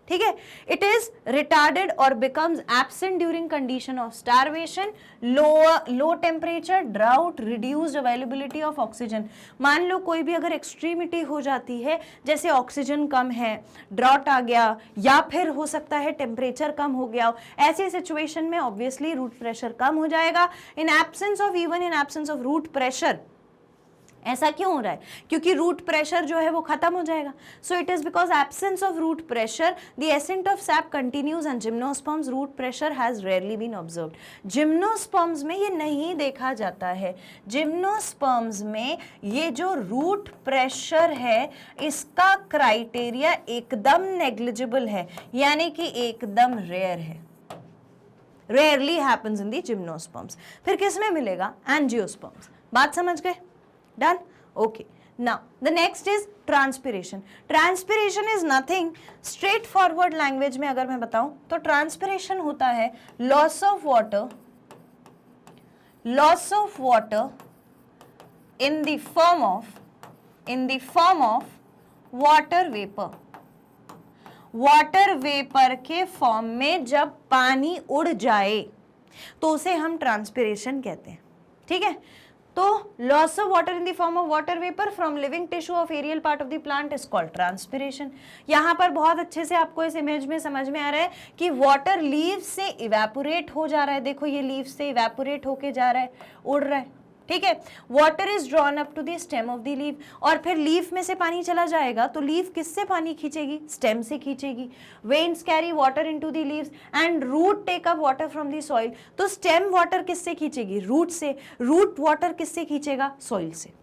ठीक है। इट इज रिटार्डेड और becomes absent during condition of starvation, low temperature, drought, reduced availability of oxygen. मान लो कोई भी अगर एक्सट्रीमिटी हो जाती है, जैसे ऑक्सीजन कम है, ड्राउट आ गया, या फिर हो सकता है टेम्परेचर कम हो गया, ऐसी सिचुएशन में ऑब्वियसली रूट प्रेशर कम हो जाएगा। In absence of root pressure, ऐसा क्यों हो रहा है? क्योंकि रूट प्रेशर जो है वो खत्म हो जाएगा। So it is because absence of root pressure the ascent of sap continues and gymnosperms root pressure has rarely been observed. Gymnosperms में ये नहीं देखा जाता है। जिम्नोस्पर्म्स में ये जो रूट प्रेशर है इसका क्राइटेरिया एकदम नेग्लिजिबल है, यानी कि एकदम रेयर है, rarely happens in the gymnosperms. फिर किसमें मिलेगा? एंजियोस्पर्म्स। बात समझ गए? Done? Okay. Now, the next is transpiration. Transpiration is nothing. Straightforward language में अगर मैं बताऊं तो transpiration होता है loss of water in the form of water vapor. Water vapour के फॉर्म में जब पानी उड़ जाए तो उसे हम ट्रांसपिरेशन कहते हैं। ठीक है। तो loss of water in the form of water vapour from living tissue of aerial part of the plant is called transpiration. यहाँ पर बहुत अच्छे से आपको इस इमेज में समझ में आ रहा है कि वाटर लीव्स से इवेपोरेट हो जा रहा है। देखो ये लीव्स से इवेपोरेट होके जा रहा है, उड़ रहा है। ठीक है। Water is drawn up to the stem of the leaf, और फिर लीफ में से पानी चला जाएगा तो लीफ किससे पानी खींचेगी? स्टेम से खींचेगी। Veins carry water into the leaves and root take up water from the soil. तो स्टेम वाटर किससे खींचेगी? रूट से। रूट वाटर किससे खींचेगा? सॉइल से।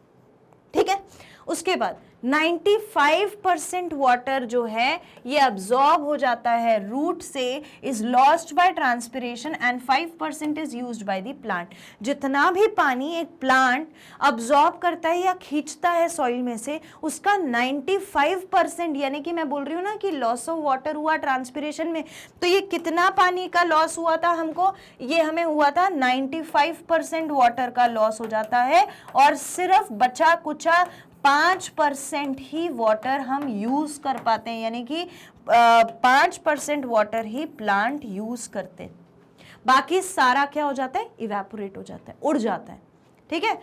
ठीक है। उसके बाद 95% वाटर जो है ये अब्सॉर्ब हो जाता है रूट से, is lost by transpiration and 5% is used by the plant. जितना भी पानी एक प्लांट अब्सॉर्ब करता है या खींचता है सॉइल में से, उसका 95% यानी कि मैं बोल रही हूँ ना कि लॉस ऑफ वाटर हुआ ट्रांसपिरेशन में, तो ये कितना पानी का लॉस हुआ था हमको? ये हमें हुआ था 95% वाटर का लॉस हो जाता है, और सिर्फ बचा कुचा 5% ही वाटर हम यूज कर पाते हैं, यानी कि 5% वाटर ही प्लांट यूज करते हैं। बाकी सारा क्या हो जाता है? इवेपोरेट हो जाता है, उड़ जाता है। ठीक है।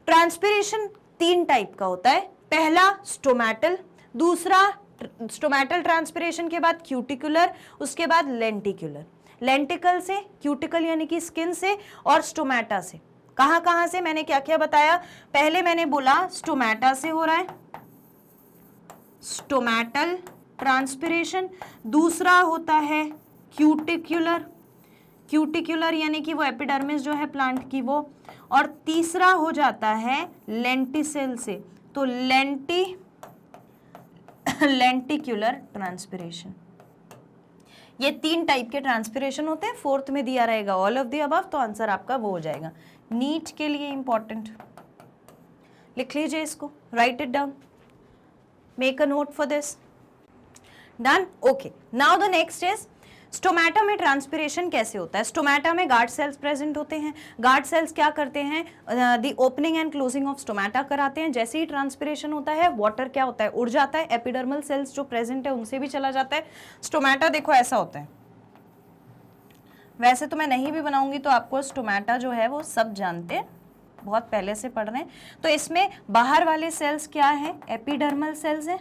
ट्रांसपिरेशन 3 टाइप का होता है। पहला स्टोमेटल, दूसरा स्टोमेटल ट्रांसपिरेशन के बाद क्यूटिकुलर, उसके बाद लेंटिकुलर। लेंटिकल से, क्यूटिकल यानी कि स्किन से, और स्टोमेटा से। कहां कहां से? मैंने क्या क्या बताया? पहले मैंने बोला स्टोमेटा से हो रहा है स्टोमेटल ट्रांसपिरेशन, दूसरा होता है क्यूटिकुलर, क्यूटिकुलर यानी कि वो एपिडर्मिस जो है प्लांट की वो, और तीसरा हो जाता है लेंटिसिल से, तो लेंटिक्यूलर ट्रांसपिरेशन। ये 3 टाइप के ट्रांसपिरेशन होते हैं, फोर्थ में दिया रहेगा ऑल ऑफ द अबव, तो आंसर आपका वो हो जाएगा। नीट के लिए इंपॉर्टेंट, लिख लीजिए इसको, right it down, make a note for this. Done, okay. Now the next is stomata में ट्रांसपिरेशन कैसे होता है। स्टोमेटा में गार्ड सेल्स प्रेजेंट होते हैं। गार्ड सेल्स क्या करते हैं, the opening and closing of stomata कराते हैं। जैसे ही ट्रांसपिरेशन होता है, वाटर क्या होता है, उड़ जाता है, एपिडर्मल सेल्स जो प्रेजेंट है उनसे भी चला जाता है। स्टोमेटा देखो ऐसा होता है, वैसे तो मैं नहीं भी बनाऊंगी तो आपको स्टोमेटा जो है वो सब जानते हैं, बहुत पहले से पढ़ रहे हैं। तो इसमें बाहर वाले सेल्स क्या है, एपिडर्मल सेल्स है,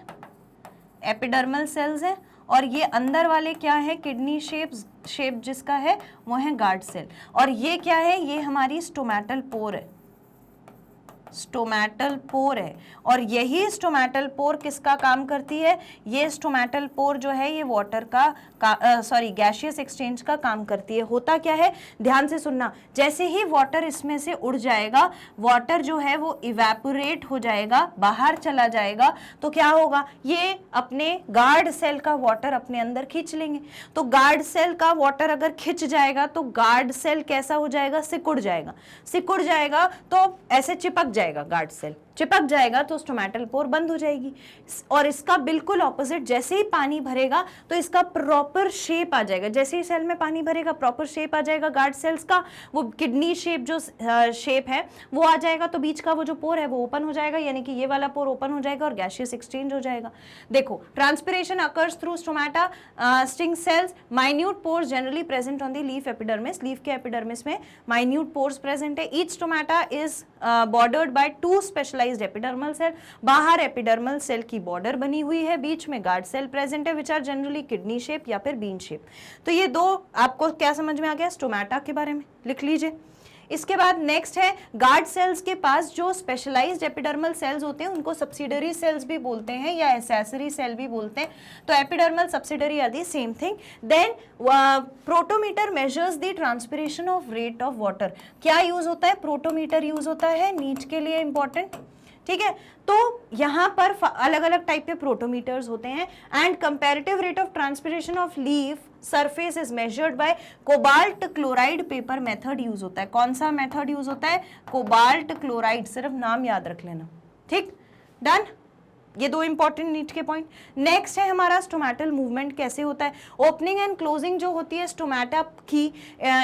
एपिडर्मल सेल्स है, और ये अंदर वाले क्या है, किडनी शेप जिसका है वो है गार्ड सेल। और ये क्या है, ये हमारी स्टोमेटल पोर है, स्टोमेटल पोर है। और यही स्टोमेटल पोर किसका काम करती है, ये स्टोमेटल पोर जो है ये वाटर का गैसियस एक्सचेंज का काम करती है। होता क्या है, ध्यान से सुनना, जैसे ही वाटर इसमें से उड़ जाएगा, वाटर जो है वो इवेपोरेट हो जाएगा, बाहर चला जाएगा, तो क्या होगा, ये अपने गार्ड सेल का वाटर अपने अंदर खींच लेंगे। तो गार्ड सेल का वाटर अगर खिंच जाएगा तो गार्ड सेल कैसा हो जाएगा, सिकुड़ जाएगा। सिकुड़ जाएगा तो ऐसे चिपक जाएगा, गार्ड सेल चिपक जाएगा तो स्टोमेटल पोर बंद हो जाएगी। और इसका बिल्कुल ऑपोजिट, जैसे ही पानी भरेगा तो इसका प्रॉपर शेप आ जाएगा। जैसे ही सेल में पानी भरेगा प्रॉपर शेप आ जाएगा गार्ड सेल्स का, वो किडनी शेप जो शेप है वो आ जाएगा, तो बीच का वो जो पोर है वो ओपन हो जाएगा, यानी कि ये वाला पोर ओपन हो जाएगा और गैसियस एक्सचेंज हो जाएगा। देखो, transpiration occurs through stomata sting cells, minute pores generally present on the leaf epidermis. Leaf के एपिडर्मिस में माइन्यूट पोर्स प्रेजेंट है। Each stomata is bordered by 2 specialised epidermal cell. बाहर एपिडर्मल सेल की border बनी हुई है, बीच में गार्ड सेल प्रेजेंट है, which are generally kidney shape या फिर बीन शेप। तो ये 2 आपको क्या समझ में आ गया स्टोमेटा के बारे में, लिख लीजिए। इसके बाद नेक्स्ट है, गार्ड सेल्स के पास जो स्पेशलाइज्ड एपिडर्मल सेल्स होते हैं उनको सब्सिडरी सेल्स भी बोलते हैं या एसेसरी सेल भी बोलते हैं। तो epidermal subsidiary are the same thing. Then potometer measures the transpiration of rate of water. क्या यूज होता है, प्रोटोमीटर यूज होता है, नीट के लिए इंपॉर्टेंट, ठीक है। तो यहां पर अलग अलग टाइप के प्रोटोमीटर्स होते हैं। And comparative rate of transpiration of leaf surface is measured by cobalt chloride paper method use होता है। कौन सा मेथड यूज होता है, कोबाल्ट क्लोराइड, सिर्फ नाम याद रख लेना, ठीक, डन। ये 2 इंपॉर्टेंट नीट के पॉइंट। नेक्स्ट है हमारा स्टोमेटल मूवमेंट कैसे होता है। ओपनिंग एंड क्लोजिंग जो होती है स्टोमेटा की,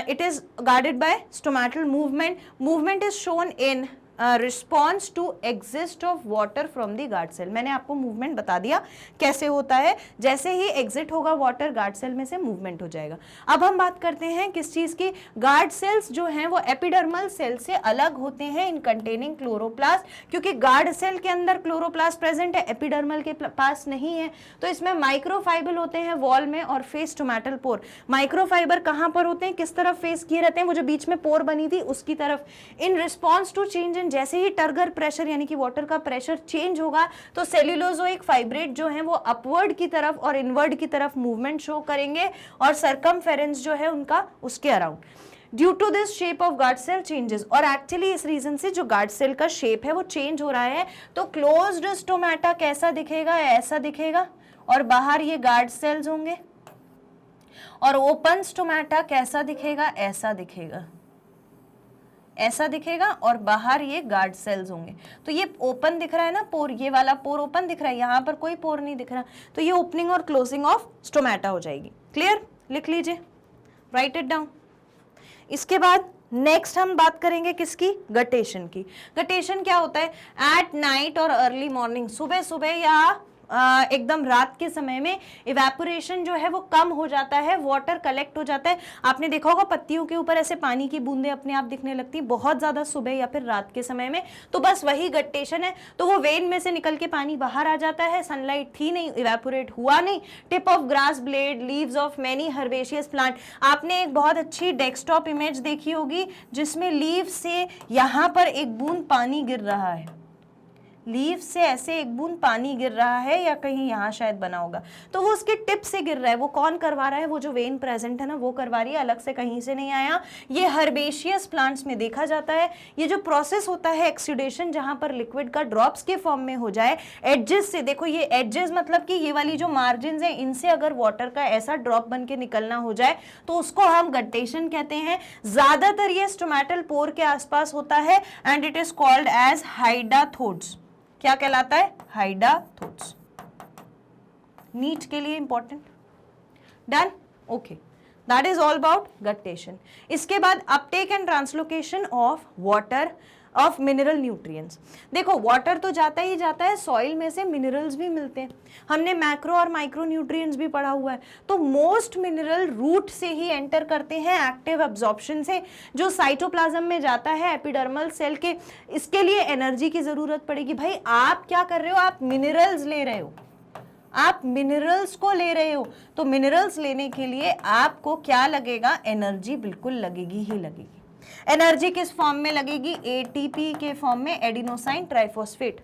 it is guarded by stomatal movement. Movement is shown in response to exist of water from the guard cell. मैंने आपको मूवमेंट बता दिया कैसे होता है, जैसे ही एग्जिट होगा वाटर गार्ड सेल में से मूवमेंट हो जाएगा। अब हम बात करते हैं किस चीज की, गार्ड सेल्स जो हैं वो एपिडर्मल सेल से अलग होते हैं इन कंटेनिंग क्लोरोप्लास्ट, क्योंकि गार्ड सेल के अंदर क्लोरोप्लास्ट प्रेजेंट है, एपिडर्मल के पास नहीं है। तो इसमें माइक्रोफाइबर होते हैं वॉल में और फेस स्टोमेटल पोर। माइक्रोफाइबर कहां पर होते हैं, किस तरफ फेस किए रहते हैं, वो जो बीच में पोर बनी थी उसकी तरफ। In response to change in, जैसे ही टर्गर प्रेशर यानी कि वाटर का प्रेशर चेंज होगा तो सेल्यूलोजोइक फाइब्रेट जो है वो अपवर्ड की तरफ और इनवर्ड की तरफ मूवमेंट शो करेंगे और सरकमफेरेंस जो है उनका उसके around. Due to this shape of guard cell changes, और एक्चुअली इस रीजन से जो गार्ड सेल का शेप है वो चेंज हो रहा है। तो क्लोज्ड स्टोमेटा कैसा दिखेगा, ऐसा दिखेगा, और बाहर ये गार्ड सेल्स होंगे। और ओपन स्टोमेटा कैसा दिखेगा, ऐसा दिखेगा, ऐसा दिखेगा, और बाहर ये गार्ड सेल्स होंगे। तो ये ओपन दिख रहा है ना पोर, ये वाला पोर ओपन दिख रहा है, यहाँ पर कोई पोर नहीं दिख रहा। तो ये ओपनिंग और क्लोजिंग ऑफ स्टोमेटा हो जाएगी। क्लियर, लिख लीजिए, राइट इट डाउन। इसके बाद नेक्स्ट हम बात करेंगे किसकी, गटेशन की। गटेशन क्या होता है, एट नाइट और अर्ली मॉर्निंग, सुबह सुबह या एकदम रात के समय में इवेपोरेशन जो है वो कम हो जाता है, वाटर कलेक्ट हो जाता है। आपने देखा होगा पत्तियों के ऊपर ऐसे पानी की बूंदें अपने आप दिखने लगती हैं बहुत ज्यादा सुबह या फिर रात के समय में, तो बस वही गटेशन है। तो वो वेन में से निकल के पानी बाहर आ जाता है, सनलाइट थी नहीं, इवेपोरेट हुआ नहीं। Tip of grass blade, leaves of many herbaceous plant. आपने एक बहुत अच्छी डेस्कटॉप इमेज देखी होगी जिसमें लीव से यहाँ पर एक बूंद पानी गिर रहा है, लीफ से ऐसे एक बूंद पानी गिर रहा है या कहीं यहाँ शायद बना होगा, तो वो उसके टिप से गिर रहा है। वो कौन करवा रहा है? वो जो वेन प्रेजेंट है ना वो करवा रही है, अलग से कहीं से नहीं आया। ये हर्बेशियस प्लांट्स में देखा जाता है। ये जो प्रोसेस होता है एक्सुडेशन, जहां पर लिक्विड का ड्रॉप्स के फॉर्म में हो जाए एडजेस से, देखो ये एडजेस मतलब कि ये वाली जो मार्जिन है इनसे अगर वाटर का ऐसा ड्रॉप बन के निकलना हो जाए तो उसको हम गट्टेशन कहते हैं। ज्यादातर ये स्टोमेटल पोर के आसपास होता है and it is called as hydathodes. क्या कहलाता है? हाइडाथोड्स। नीट के लिए important. Done? Okay, that is all about guttation. इसके बाद uptake and translocation of water of mineral nutrients. देखो वाटर तो जाता ही जाता है, सॉइल में से मिनरल्स भी मिलते हैं। हमने मैक्रो और माइक्रो न्यूट्रिएंट्स भी पढ़ा हुआ है। तो मोस्ट मिनरल रूट से ही एंटर करते हैं, एक्टिव एब्जॉर्प्शन से, जो साइटोप्लाज्म में जाता है एपिडर्मल सेल के। इसके लिए एनर्जी की जरूरत पड़ेगी। भाई आप क्या कर रहे हो? आप मिनरल्स ले रहे हो, आप मिनरल्स को ले रहे हो, तो मिनरल्स लेने के लिए आपको क्या लगेगा? एनर्जी बिल्कुल लगेगी ही लगेगी। एनर्जी किस फॉर्म में लगेगी? एटीपी के फॉर्म में, एडिनोसाइन ट्राइफॉस्फेट।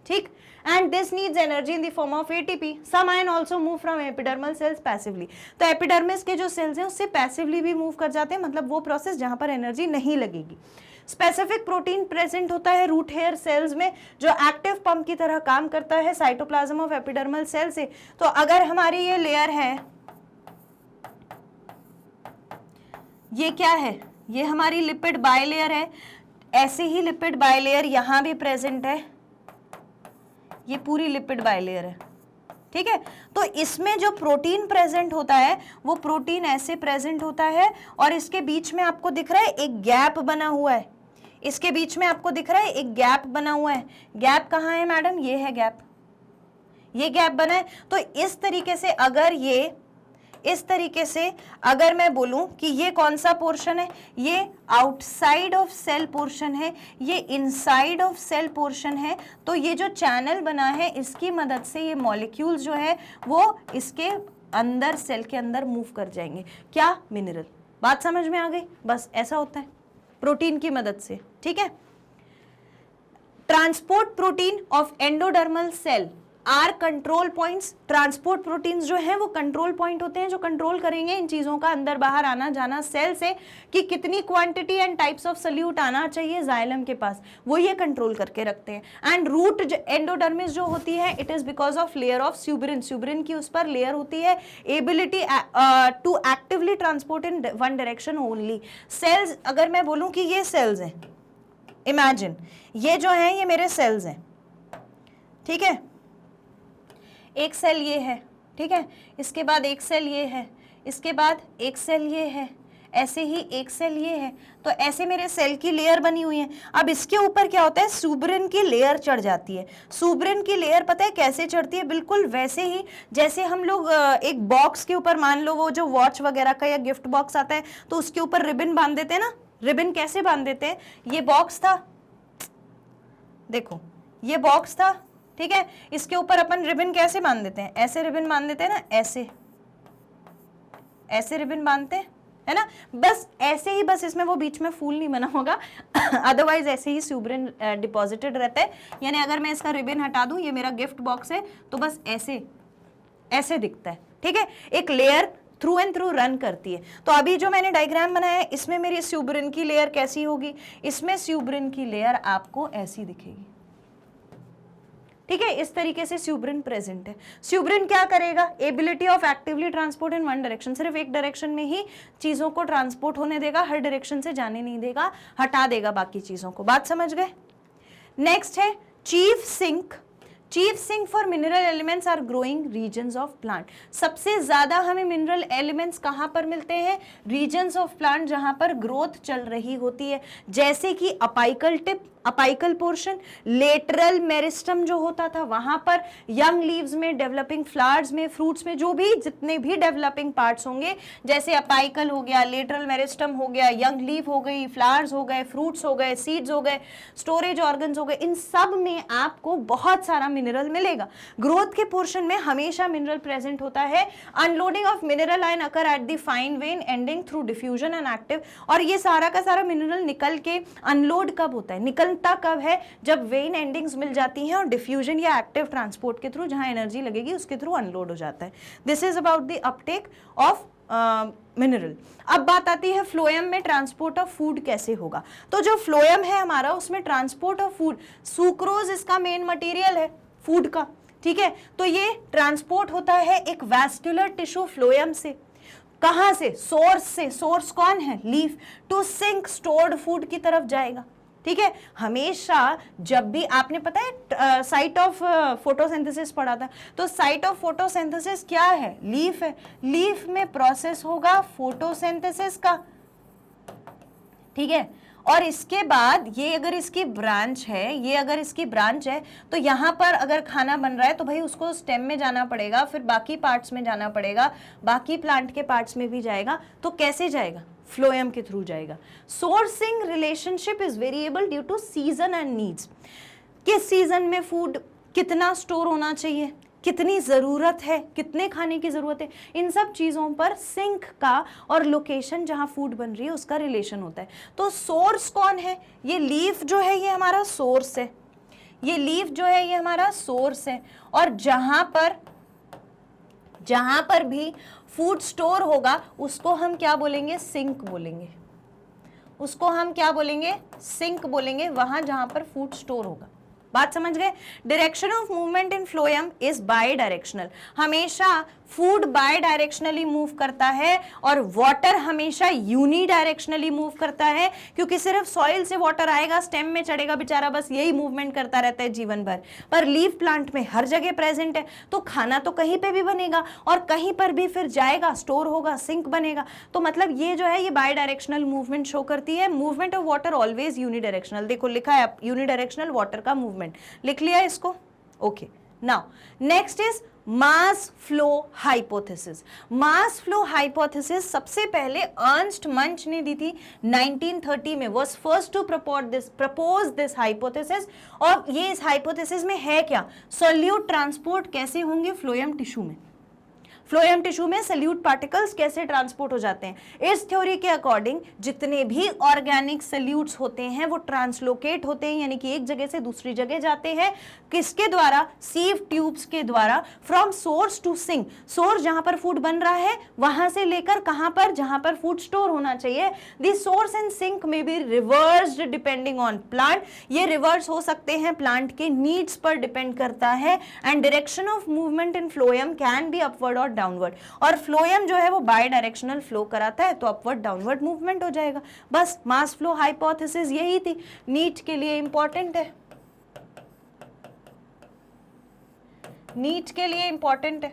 ठीक, and this needs energy in the form of ATP. Some ion also move from epidermal cells passively. तो एपिडर्मिस के जो सेल्स हैं उससे पैसिवली भी मूव कर जाते हैं, मतलब वो प्रोसेस जहां पर एनर्जी नहीं लगेगी। स्पेसिफिक प्रोटीन प्रेजेंट होता है रूट हेयर सेल्स में, जो एक्टिव पंप की तरह काम करता है साइटोप्लाज्म ऑफ एपिडर्मल सेल से। तो अगर हमारी ये लेयर है, ये क्या है? ये हमारी लिपिड बायलेयर है। ऐसे ही लिपिड बायलेयर यहां भी प्रेजेंट है, ये पूरी लिपिड बायलेयर है। ठीक है, तो इसमें जो प्रोटीन प्रेजेंट होता है वो प्रोटीन ऐसे प्रेजेंट होता है, और इसके बीच में आपको दिख रहा है एक गैप बना हुआ है। इसके बीच में आपको दिख रहा है एक गैप बना हुआ है। गैप कहाँ है मैडम? ये है गैप, ये गैप बना है। तो इस तरीके से अगर ये, इस तरीके से अगर मैं बोलूं कि ये कौन सा पोर्शन है, ये आउटसाइड ऑफ सेल पोर्शन है, ये इनसाइड ऑफ सेल पोर्शन है, तो ये जो चैनल बना है इसकी मदद से ये मॉलिक्यूल्स जो है वो इसके अंदर, सेल के अंदर मूव कर जाएंगे। क्या? मिनरल। बात समझ में आ गई? बस ऐसा होता है प्रोटीन की मदद से। ठीक है, transport protein of endodermal cell are control points. Transport proteins जो हैं वो कंट्रोल पॉइंट होते हैं, जो कंट्रोल करेंगे इन चीजों का अंदर बाहर आना जाना सेल से, कि कितनी quantity and types of solute आना चाहिए जाइलम के पास, वो ये कंट्रोल करके रखते हैं। एंड रूट एंडोडर्मिस जो होती है, it is because of layer of suberin. Suberin की उस पर लेयर होती है, ability to actively transport in one direction only. Cells, अगर मैं बोलूं कि ये सेल्स हैं, इमेजिन ये जो है ये मेरे सेल्स हैं। ठीक है, एक सेल ये है, ठीक है, इसके बाद एक सेल ये है, इसके बाद एक सेल ये है, ऐसे ही एक सेल ये है। तो ऐसे मेरे सेल की लेयर बनी हुई है। अब इसके ऊपर क्या होता है? सुब्रिन की लेयर चढ़ जाती है। सुब्रिन की लेयर पता है कैसे चढ़ती है? बिल्कुल वैसे ही जैसे हम लोग एक बॉक्स के ऊपर, मान लो वो जो वॉच वगैरह का या गिफ्ट बॉक्स आता है तो उसके ऊपर रिबन बांध देते हैं ना। रिबन कैसे बांध देते हैं? ये बॉक्स था, देखो ये बॉक्स था, ठीक है, इसके ऊपर अपन रिबन कैसे बांध देते हैं? ऐसे रिबन बांध देते हैं ना, ऐसे ऐसे रिबन बांधते हैं, है ना। बस ऐसे ही, बस इसमें वो बीच में फूल नहीं बना होगा अदरवाइज ऐसे ही सुब्रिन डिपॉजिटेड रहता है। यानी अगर मैं इसका रिबन हटा दूं, ये मेरा गिफ्ट बॉक्स है, तो बस ऐसे ऐसे दिखता है। ठीक है, एक layer through and through run करती है। तो अभी जो मैंने डायग्राम बनाया है इसमें मेरी सुब्रिन की लेयर कैसी होगी? इसमें सुब्रिन की लेयर आपको ऐसी दिखेगी। ठीक है, इस तरीके से सुब्रिन प्रेजेंट है। सुब्रिन क्या करेगा? Ability of actively transport in one direction, सिर्फ एक डायरेक्शन में ही चीजों को ट्रांसपोर्ट होने देगा, हर डायरेक्शन से जाने नहीं देगा, हटा देगा बाकी चीजों को। बात समझ गए? नेक्स्ट है chief sink. Chief sink for mineral elements are growing regions of plant. सबसे ज्यादा हमें मिनरल एलिमेंट्स कहां पर मिलते हैं? रीजन्स ऑफ प्लांट, जहां पर ग्रोथ चल रही होती है, जैसे कि apical tip, apical portion, lateral meristem जो होता था वहां पर, यंग लीव्स में, डेवलपिंग फ्लावर्स में, फ्रूट्स में, जो भी जितने भी डेवलपिंग पार्ट्स होंगे, जैसे अपाइकल हो गया, लेटरल मेरिस्टम हो गया, यंग लीव हो गई, फ्लावर्स हो गए, फ्रूट्स हो गए, सीड्स हो गए, स्टोरेज ऑर्गन्स हो गए, इन सब में आपको बहुत सारा मिनरल मिलेगा। ग्रोथ के पोर्शन में हमेशा मिनरल प्रेजेंट होता है। Unloading of mineral ion occur at the fine when ending through diffusion and active. और ये सारा का सारा मिनरल निकल के अनलोड कब होता है? निकलना बनता कब है, जब वेन एंडिंग्स मिल जाती हैं और डिफ्यूजन या एक्टिव ट्रांसपोर्ट के थ्रू जहां एनर्जी लगेगी उसके थ्रू अनलोड हो जाता है। This is about the uptake of mineral. अब बात आती है फ्लोएम में ट्रांसपोर्ट ऑफ फूड कैसे होगा। तो जो फ्लोएम है हमारा उसमें ट्रांसपोर्ट ऑफ फूड, सुक्रोज इसका मेन मटेरियल है फूड का, ठीक है। तो ये ट्रांसपोर्ट होता है एक वैस्कुलर टिश्यू फ्लोएम से, कहां से, सोर्स से, सोर्स कौन है, leaf, to sink stored food की तरफ जाएगा, ठीक है। हमेशा जब भी आपने पता है साइट ऑफ फोटोसिंथेसिस पढ़ा था, तो साइट ऑफ फोटोसिंथेसिस क्या है, लीफ है। लीफ में प्रोसेस होगा फोटोसिंथेसिस का, ठीक है। और इसके बाद ये अगर इसकी ब्रांच है, ये अगर इसकी ब्रांच है, तो यहाँ पर अगर खाना बन रहा है तो भाई उसको स्टेम में जाना पड़ेगा, फिर बाकी पार्ट्स में जाना पड़ेगा, बाकी प्लांट के पार्ट्स में भी जाएगा। तो कैसे जाएगा, फ्लोएम के थ्रू जाएगा। Sourcing relationship is variable due to season and needs. किस सीजन में फूड कितना स्टोर होना चाहिए, कितनी ज़रूरत है, कितने खाने की ज़रूरत है, इन सब चीज़ों पर सिंक का और लोकेशन जहाँ फूड बन रही है उसका रिलेशन होता है। तो सोर्स कौन है, ये लीफ जो है ये हमारा सोर्स है, ये लीफ जो है ये हमारा सोर्स है। और जहाँ पर भी फूड स्टोर होगा उसको हम क्या बोलेंगे, सिंक बोलेंगे, उसको हम क्या बोलेंगे, सिंक बोलेंगे, वहां जहां पर फूड स्टोर होगा। बात समझ गए। Direction of movement in phloem is by directional. हमेशा फूड बाय डायरेक्शनली मूव करता है और वाटर हमेशा यूनी डायरेक्शनली मूव करता है, क्योंकि सिर्फ सॉइल से वाटर आएगा, स्टेम में चढ़ेगा बेचारा, बस यही मूवमेंट करता रहता है जीवन भर। पर लीफ प्लांट में हर जगह प्रेजेंट है, तो खाना तो कहीं पे भी बनेगा और कहीं पर भी फिर जाएगा, स्टोर होगा, सिंक बनेगा। तो मतलब ये जो है ये बाय डायरेक्शनल मूवमेंट शो करती है। Movement of water always unidirectional, देखो लिखा है यूनिडायरेक्शनल वाटर का मूवमेंट, लिख लिया इसको, okay. Now next is mass flow hypothesis. Mass flow hypothesis सबसे पहले अर्नस्ट मंच ने दी थी 1930 में, was first to propose this hypothesis. और ये इस हाइपोथेसिस में है क्या, सोल्यूट ट्रांसपोर्ट कैसे होंगे फ्लोएम टिश्यू में, फ्लोएम टिश्यू में सल्यूट पार्टिकल्स कैसे ट्रांसपोर्ट हो जाते हैं। इस थ्योरी के अकॉर्डिंग जितने भी ऑर्गेनिक सल्यूट्स होते हैं वो ट्रांसलोकेट होते हैं, यानी कि एक जगह से दूसरी जगह जाते हैं, किसके द्वारा, सीव ट्यूब्स के द्वारा, from source to sink. Source जहां पर फूड बन रहा है वहां से लेकर कहां पर, जहां पर फूड स्टोर होना चाहिए। द सोर्स एंड सिंक में be reversed depending on plant. ये रिवर्स हो सकते हैं, प्लांट के नीड्स पर डिपेंड करता है। And direction of movement in phloem can be upward और डाउनवर्ड। और फ्लोएम जो है वो बाय डायरेक्शनल फ्लो कराता है, तो अपवर्ड डाउनवर्ड मूवमेंट हो जाएगा। बस मास फ्लो हाइपोथेसिस यही थी, नीट के लिए इंपॉर्टेंट है, नीट के लिए इंपॉर्टेंट है।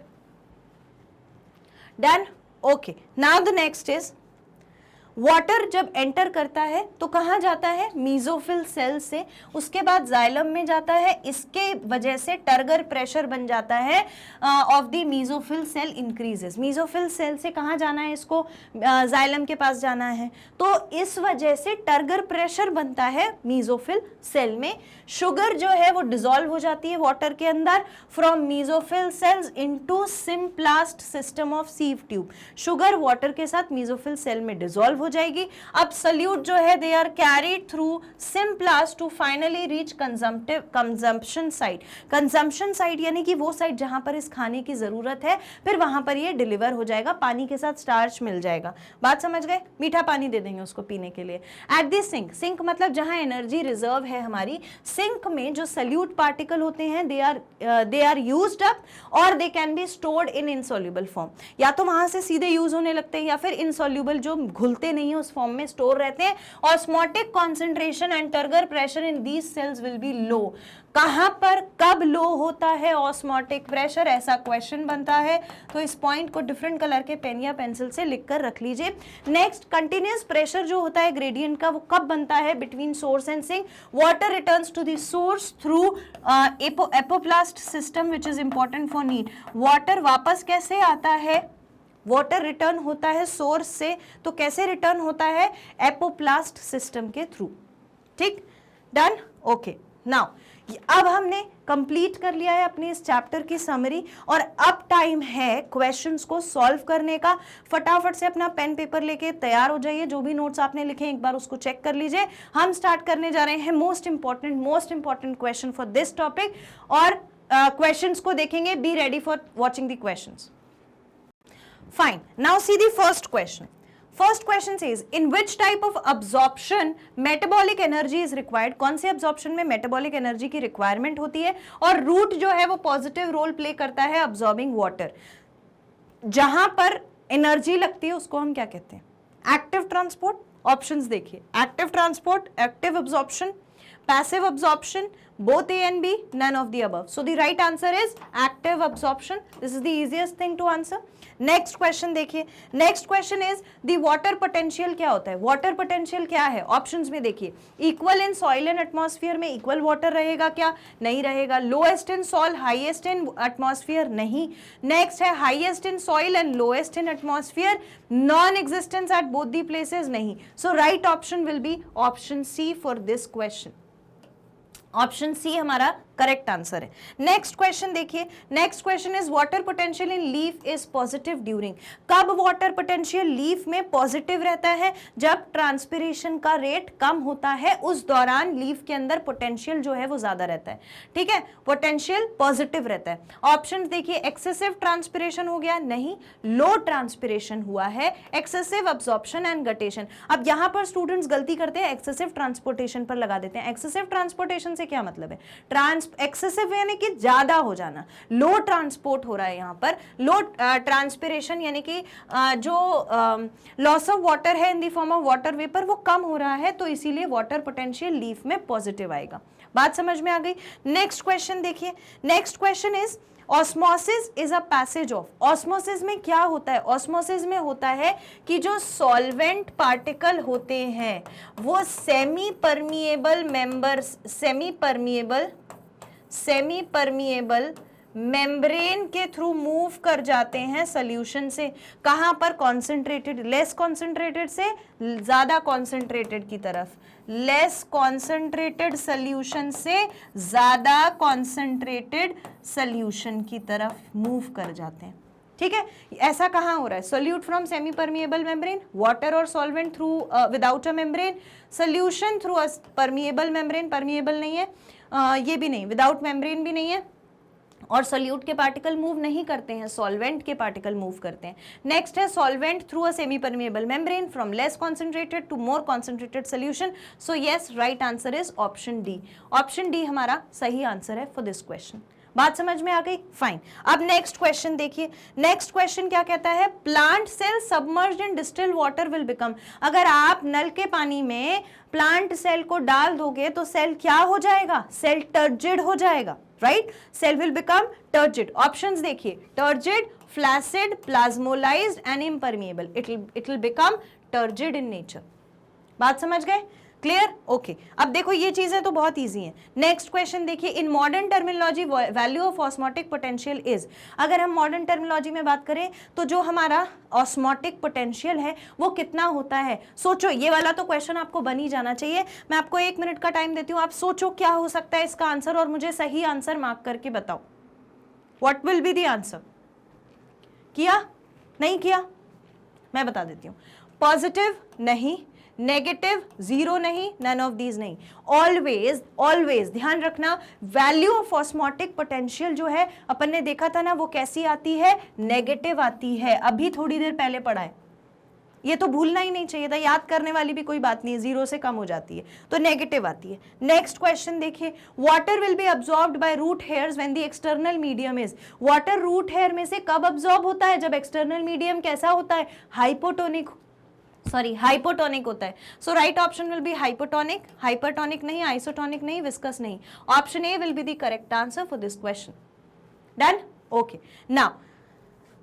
Done, okay. Now the next is water जब एंटर करता है तो कहाँ जाता है, मीजोफिल सेल से, उसके बाद जाइलम में जाता है। इसके वजह से टर्गर प्रेशर बन जाता है of the mesophyll cell increases. Mesophyll cell से कहाँ जाना है, इसको जाइलम के पास जाना है, तो इस वजह से टर्गर प्रेशर बनता है मीजोफिल सेल में। शुगर जो है वो डिसॉल्व हो जाती है वाटर के अंदर from mesophyll cells into symplast system of sieve tube. Sugar water के साथ मीजोफिल सेल में डिसॉल्व हो जाएगी। अब सल्यूट जो है they are carried through symplast to finally reach consumption site. Consumption site यानी कि वो साइट जहां पर इस खाने की जरूरत है, फिर वहां पर ये डिलीवर हो जाएगा, पानी के साथ स्टार्च मिल जाएगा। बात समझ गए, मीठा पानी दे देंगे उसको पीने के लिए। एट द सिंक, सिंक मतलब जहां एनर्जी रिजर्व है हमारी, सिंक में जो सल्यूट पार्टिकल होते हैं दे आर यूज्ड अप और they can be stored in insoluble form. या तो वहां से सीधे यूज होने लगते हैं या फिर इनसॉल्युबल जो घुलते नहीं है उस फॉर्म में स्टोर रहते हैं। Osmotic concentration and turgor pressure in these cells will be low. कहां पर कब लो होता है ऑस्मोटिक प्रेशर, ऐसा क्वेश्चन बनता है, तो इस पॉइंट को डिफरेंट कलर के पेन या पेंसिल से लिखकर रख लीजिए। नेक्स्ट, कंटिन्यूअस प्रेशर जो होता है ग्रेडियंट का, वो कब बनता है, between source and sink. Water returns to the source through apoplast system which is important for need. Water वापस कैसे आता है, वाटर रिटर्न होता है सोर्स से, तो कैसे रिटर्न होता है, एपोप्लास्ट सिस्टम के थ्रू। ठीक, डन, ओके। नाउ अब हमने कंप्लीट कर लिया है अपने इस चैप्टर की समरी और अब टाइम है क्वेश्चंस को सॉल्व करने का। फटाफट से अपना पेन पेपर लेके तैयार हो जाइए, जो भी नोट्स आपने लिखे एक बार उसको चेक कर लीजिए। हम स्टार्ट करने जा रहे हैं most important question for this topic और क्वेश्चंस को देखेंगे। Be ready for watching the questions. Fine, now see the first question. First question says, in which type of absorption metabolic energy is required? कौन से absorption में metabolic energy की requirement होती है और root जो है वो positive role play करता है absorbing water. जहां पर energy लगती है उसको हम क्या कहते हैं? Active transport. Options देखिए, active transport, active absorption, passive absorption, both A and B, none of the above. So the right answer is active absorption. This is the easiest thing to answer. Next question देखिए, next question is the water potential क्या होता है? Water potential क्या है? Options में देखिए, equal in soil and atmosphere में equal water रहेगा क्या? नहीं रहेगा। Lowest in soil highest in atmosphere, नहीं। नेक्स्ट है highest in soil and lowest in atmosphere, non existence at both the places, नहीं। So right option will be option C for this question. Option C हमारा correct answer है। Next question देखिए, next question is water potential in leaf is positive during. कब water potential leaf में positive रहता है? जब transpiration का rate कम होता है, उस दौरान लीफ के अंदर पोटेंशियल जो है वो ज्यादा रहता है। ठीक है, पोटेंशियल पॉजिटिव रहता है। ऑप्शंस देखिए, एक्सेसिव ट्रांसपिरेशन हो गया, नहीं। लो ट्रांसपिरेशन हुआ है, एक्सेसिव अब्जॉर्प्शन एंड गटेशन। अब यहां पर स्टूडेंट्स गलती करते हैं, एक्सेसिव ट्रांसपोर्टेशन पर लगा देते हैं। एक्सेसिव ट्रांसपोर्टेशन से क्या मतलब है? एक्सेसिव यानी कि ज्यादा हो जाना, लो ट्रांसपोर्ट हो रहा है यहाँ पर। लो ट्रांसपिरेशन यानी कि जो लॉस ऑफ वाटर है इन the form of water vapour वो कम हो रहा है, तो इसीलिए वाटर पोटेंशियल लीफ में पॉजिटिव आएगा। बात समझ में आ गई? नेक्स्ट क्वेश्चन देखिए, next question is osmosis is a passage of. Osmosis में क्या होता है? ऑस्मोसिस में होता है कि जो सॉल्वेंट पार्टिकल होते हैं वो semi permeable members, semi permeable membrane के थ्रू मूव कर जाते हैं सोल्यूशन से। कहां पर? कॉन्सेंट्रेटेड, लेस कॉन्सेंट्रेटेड से ज्यादा कॉन्सेंट्रेटेड की तरफ, लेस कॉन्सेंट्रेटेड सोल्यूशन से ज्यादा कॉन्सेंट्रेटेड सोल्यूशन की तरफ मूव कर जाते हैं। ठीक है, ऐसा कहां हो रहा है? Solute from semi permeable membrane, water और solvent through without a membrane, solution through a permeable membrane, permeable नहीं है, ये भी नहीं, विदाउट मेम्ब्रेन भी नहीं है, और सोल्यूट के पार्टिकल मूव नहीं करते हैं, सॉल्वेंट के पार्टिकल मूव करते हैं। नेक्स्ट है solvent through a semi permeable membrane from less concentrated to more concentrated solution. So yes, right answer is option D. Option D हमारा सही आंसर है फॉर दिस क्वेश्चन। बात समझ में आ गई? फाइन। अब नेक्स्ट क्वेश्चन देखिए, नेक्स्ट क्वेश्चन क्या कहता है? Plant cell submerged in distilled water will become. अगर आप नल के पानी में प्लांट सेल को डाल दोगे तो सेल क्या हो जाएगा? सेल टर्जिड हो जाएगा, right? Cell will become turgid. Options देखिए, turgid, flaccid, plasmolysed and impermeable. It will become turgid in nature. बात समझ गए? क्लियर? ओके। अब देखो ये चीजें तो बहुत इजी हैं। नेक्स्ट क्वेश्चन देखिए, in modern terminology value of osmotic potential is. अगर हम मॉडर्न टर्मिनोलॉजी में बात करें तो जो हमारा ऑस्मोटिक पोटेंशियल है वो कितना होता है? सोचो, ये वाला तो क्वेश्चन आपको बन ही जाना चाहिए। मैं आपको 1 मिनट का टाइम देती हूँ, आप सोचो क्या हो सकता है इसका आंसर और मुझे सही आंसर मार्क करके बताओ। What will be the answer? किया? नहीं किया? मैं बता देती हूँ। पॉजिटिव नहीं, नेगेटिव, जीरो नहीं, नन ऑफ दीज नहीं। ऑलवेज ऑलवेज ध्यान रखना, वैल्यू ऑफ ऑस्मोटिक पोटेंशियल जो है अपन ने देखा था ना, वो कैसी आती है? नेगेटिव आती है। अभी थोड़ी देर पहले पढ़ा है, ये तो भूलना ही नहीं चाहिए था, याद करने वाली भी कोई बात नहीं है, जीरो से कम हो जाती है तो नेगेटिव आती है। नेक्स्ट क्वेश्चन देखिए, water will be absorbed by root hairs when the external medium is. Water root hair में से कब अब्सॉर्ब होता है? जब एक्सटर्नल मीडियम कैसा होता है? हाइपोटोनिक होता है। So right option will be hypotonic. Hypertonic नहीं, आइसोटोनिक नहीं, विस्कस नहीं। Option A will be the correct answer for this question. Done? Okay. Now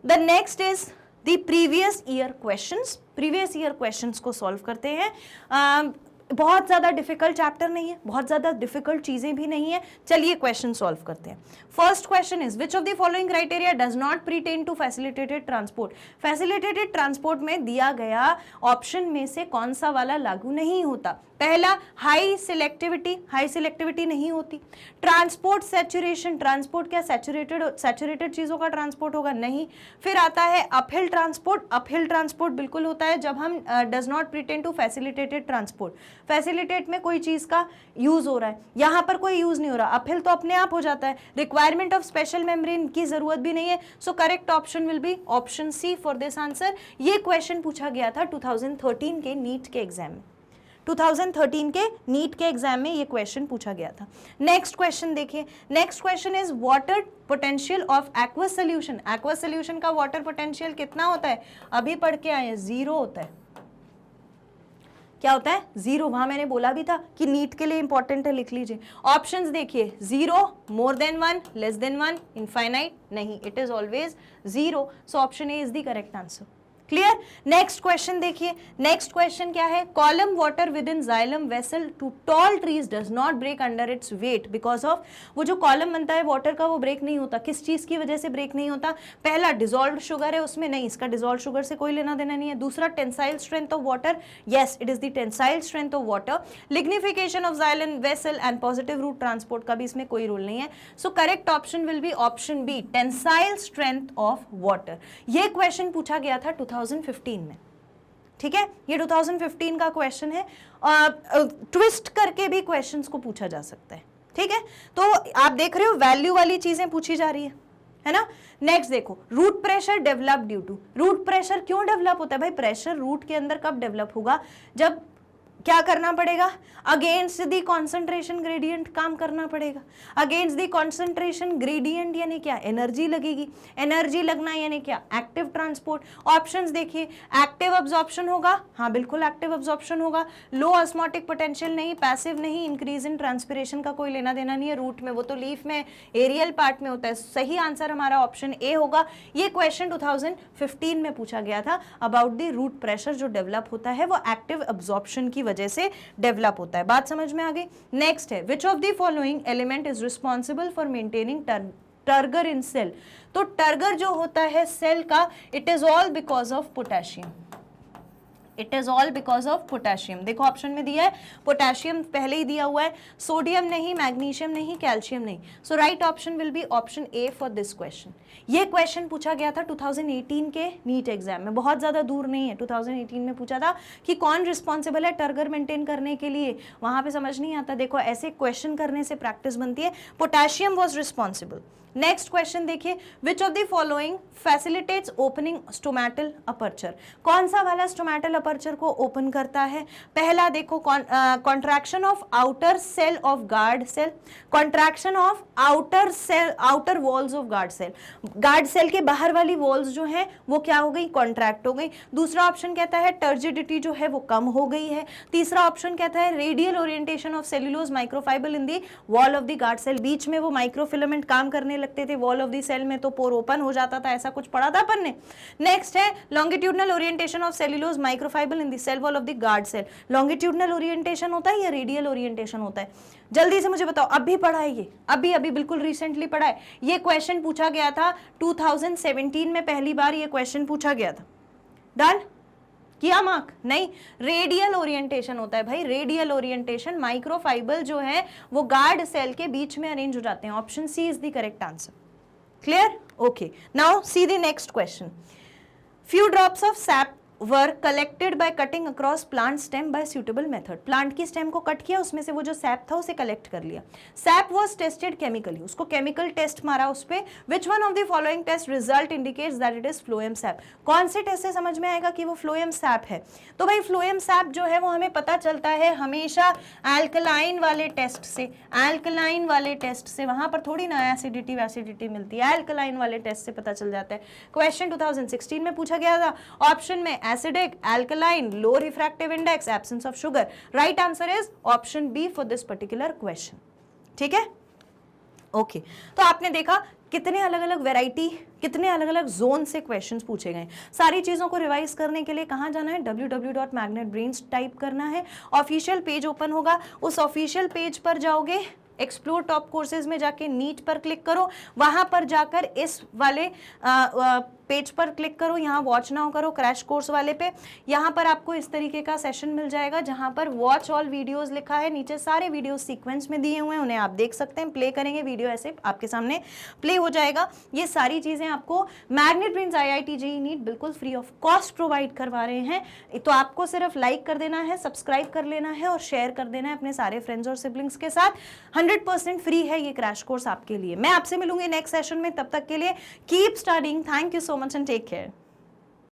the next is the previous year questions. Previous year questions को solve करते हैं। बहुत ज़्यादा difficult chapter नहीं है, बहुत ज़्यादा डिफिकल्ट चीज़ें भी नहीं है। चलिए क्वेश्चन सॉल्व करते हैं। First question is, which of the following criteria does not pertain to facilitated transport. Facilitated transport में दिया गया ऑप्शन में से कौन सा वाला लागू नहीं होता? पहला हाई सिलेक्टिविटी नहीं होती। ट्रांसपोर्ट सैचुरेशन, ट्रांसपोर्ट क्या सैचुरेटेड चीजों का ट्रांसपोर्ट होगा? नहीं। फिर आता है अपहिल ट्रांसपोर्ट बिल्कुल होता है जब हम does not pretend to facilitated transport, facilitate में कोई चीज का यूज हो रहा है, यहां पर कोई यूज नहीं हो रहा, अपहिल तो अपने आप हो जाता है। रिक्वायरमेंट ऑफ स्पेशल मेम्ब्रेन की जरूरत भी नहीं है। So correct option will be option C for this answer. ये क्वेश्चन पूछा गया था 2013 के नीट के एग्जाम में, 2013 के नीट के एग्जाम में ये क्वेश्चन पूछा गया था। नेक्स्ट क्वेश्चन देखिए, next question is water potential of aqueous solution. Aqueous solution का वाटर पोटेंशियल कितना होता है? अभी पढ़ के आए हैं, 0 होता है। क्या होता है? 0। वहां मैंने बोला भी था कि नीट के लिए इंपॉर्टेंट है, लिख लीजिए। ऑप्शंस देखिए, 0, more than 1, less than 1, infinite, नहीं, it is always 0। So option A is the correct answer. Clear? Next question देखिए, नेक्स्ट क्वेश्चन क्या है? Column water within xylem vessel to tall trees does not break under its weight because of, वो जो column बनता है water का वो break नहीं होता, किस चीज की वजह से ब्रेक नहीं होता? पहला डिसॉल्व्ड शुगर है उसमें, नहीं, इसका डिसॉल्व्ड शुगर से कोई लेना देना नहीं है। दूसरा tensile strength of water, yes it is the tensile strength of water. Lignification of xylem vessel and positive root transport का भी इसमें कोई रूल नहीं है। So correct option will be option B, tensile strength of water. ये question पूछा गया था 2015 में, ठीक है, ये 2015 का क्वेश्चन है। ट्विस्ट करके भी क्वेश्चंस को पूछा जा सकता है, ठीक है। तो आप देख रहे हो वैल्यू वाली चीजें पूछी जा रही है ना। नेक्स्ट देखो, root pressure develop due to, root pressure क्यों डेवलप होता है भाई? प्रेशर रूट के अंदर कब डेवलप होगा? जब क्या करना पड़ेगा? अगेंस्ट द कॉन्सेंट्रेशन ग्रेडियंट काम करना पड़ेगा। अगेंस्ट द कॉन्सेंट्रेशन ग्रेडियंट यानी क्या? एनर्जी लगेगी। एनर्जी लगना यानी क्या? Active transport. ऑप्शंस देखिए, एक्टिव अब्जॉर्प्शन होगा, हाँ बिल्कुल एक्टिव अब्जॉर्प्शन होगा। लो ऑस्मोटिक पोटेंशियल नहीं, पैसिव नहीं, इंक्रीज इन ट्रांसपिरेशन का कोई लेना देना नहीं है रूट में, वो तो लीफ में एरियल पार्ट में होता है। सही आंसर हमारा ऑप्शन ए होगा। ये क्वेश्चन 2015 में पूछा गया था अबाउट द रूट प्रेशर जो डेवलप होता है वो एक्टिव अब्जॉर्प्शन की वजह से डेवलप होता है। बात समझ में आ गई? नेक्स्ट है, which of the following element is responsible for maintaining turgor in cell. तो टर्गर जो होता है सेल का, it is all because of potassium, it is all because of potassium. देखो ऑप्शन में दिया है पोटेशियम पहले ही दिया हुआ है, सोडियम नहीं, मैग्नीशियम नहीं, कैल्शियम नहीं। So right option will be option A for this question. ये क्वेश्चन पूछा गया था 2018 के नीट एग्जाम में, बहुत ज्यादा दूर नहीं है। 2018 में पूछा था कि कौन रिस्पॉन्सिबल है टर्गर मेंटेन करने के लिए, वहां पे समझ नहीं आता। देखो ऐसे क्वेश्चन करने से प्रैक्टिस बनती है। Potassium was responsible. Next question देखिए, which of the following facilitates opening stomatal aperture. कौन सा वाला स्टोमेटल अपर्चर को ओपन करता है? पहला देखो, contraction of outer cell of guard cell, contraction of outer cell, outer walls of guard cell. Guard cell के बाहर वाली वॉल्स जो है वो क्या हो गई? कॉन्ट्रैक्ट हो गई। दूसरा ऑप्शन कहता है टर्जिडिटी जो है वो कम हो गई है। तीसरा ऑप्शन कहता है radial orientation of cellulose microfibre in the wall of the guard cell. बीच में वो माइक्रोफिलामेंट काम करने लगते थे वॉल ऑफ द सेल में, तो पोर ओपन हो जाता था, ऐसा कुछ पढ़ा था अपन ने। नेक्स्ट है longitudinal orientation of cellulose microfibre in the cell wall of the guard cell. Longitudinal orientation होता है या रेडियल ओरिएंटेशन होता है? जल्दी से मुझे बताओ, अभी पढ़ा है ये? अभी बिल्कुल रिसेंटली पढ़ा है। ये क्वेश्चन पूछा गया था 2017 में, पहली बार ये क्वेश्चन पूछा गया था। डन किया मार्क? नहीं, रेडियल ओरिएंटेशन होता है भाई, रेडियल ओरिएंटेशन। माइक्रोफाइबर जो है वो गार्ड सेल के बीच में अरेंज हो जाते हैं। Option C is the correct answer. Clear? Okay, now see the next question. Few drops of sap were collected by cutting across plant stem by suitable method। Plant की stem को cut किया, उसमें से वो जो सैप था उसे collect कर लिया। सैप was tested chemically, उसको केमिकल टेस्ट मारा उस पे। which one of the following test result indicates that it is phloem sap। कौन से टेस्ट से समझ में आएगा कि वो फ्लोएम सैप है? तो भाई फ्लोएम सैप जो है वो हमें पता चलता है हमेशा एल्कलाइन वाले टेस्ट से, एल्कलाइन वाले टेस्ट से। वहां पर थोड़ी ना एसिडिटी वैसिडिटी मिलती है, एल्कलाइन वाले टेस्ट से पता चल जाता है। क्वेश्चन 2016 में पूछा गया था, ऑप्शन में acidic, alkaline, low refractive index, absence of sugar. Right answer is option B for this particular question. ठीक है, ओके। तो आपने देखा कितने अलग अलग वैरायटी, कितने अलग अलग जोन से क्वेश्चंस पूछे गए। सारी चीजों को रिवाइज करने के लिए कहाँ जाना है? www.magnetbrains टाइप करना है। ऑफिशियल पेज ओपन होगा, उस ऑफिशियल पेज पर जाओगे, एक्सप्लोर टॉप कोर्सेज में जाके नीट पर क्लिक करो, वहां पर जाकर इस वाले पेज पर क्लिक करो, यहाँ वॉच नाउ करो क्रैश कोर्स वाले पे। यहाँ पर आपको इस तरीके का सेशन मिल जाएगा जहाँ पर वॉच ऑल वीडियोस लिखा है, नीचे सारे वीडियो सीक्वेंस में दिए हुए हैं, उन्हें आप देख सकते हैं। प्ले करेंगे वीडियो ऐसे आपके सामने प्ले हो जाएगा। ये सारी चीजें आपको Magnet Brains IIT JEE NEET बिल्कुल फ्री ऑफ कॉस्ट प्रोवाइड करवा रहे हैं। तो आपको सिर्फ लाइक कर देना है, सब्सक्राइब कर लेना है और शेयर कर देना है अपने सारे फ्रेंड्स और सिबलिंग्स के साथ। 100% फ्री है ये क्रैश कोर्स आपके लिए। मैं आपसे मिलूंगी नेक्स्ट सेशन में, तब तक के लिए keep studying. Thank you so much and take care.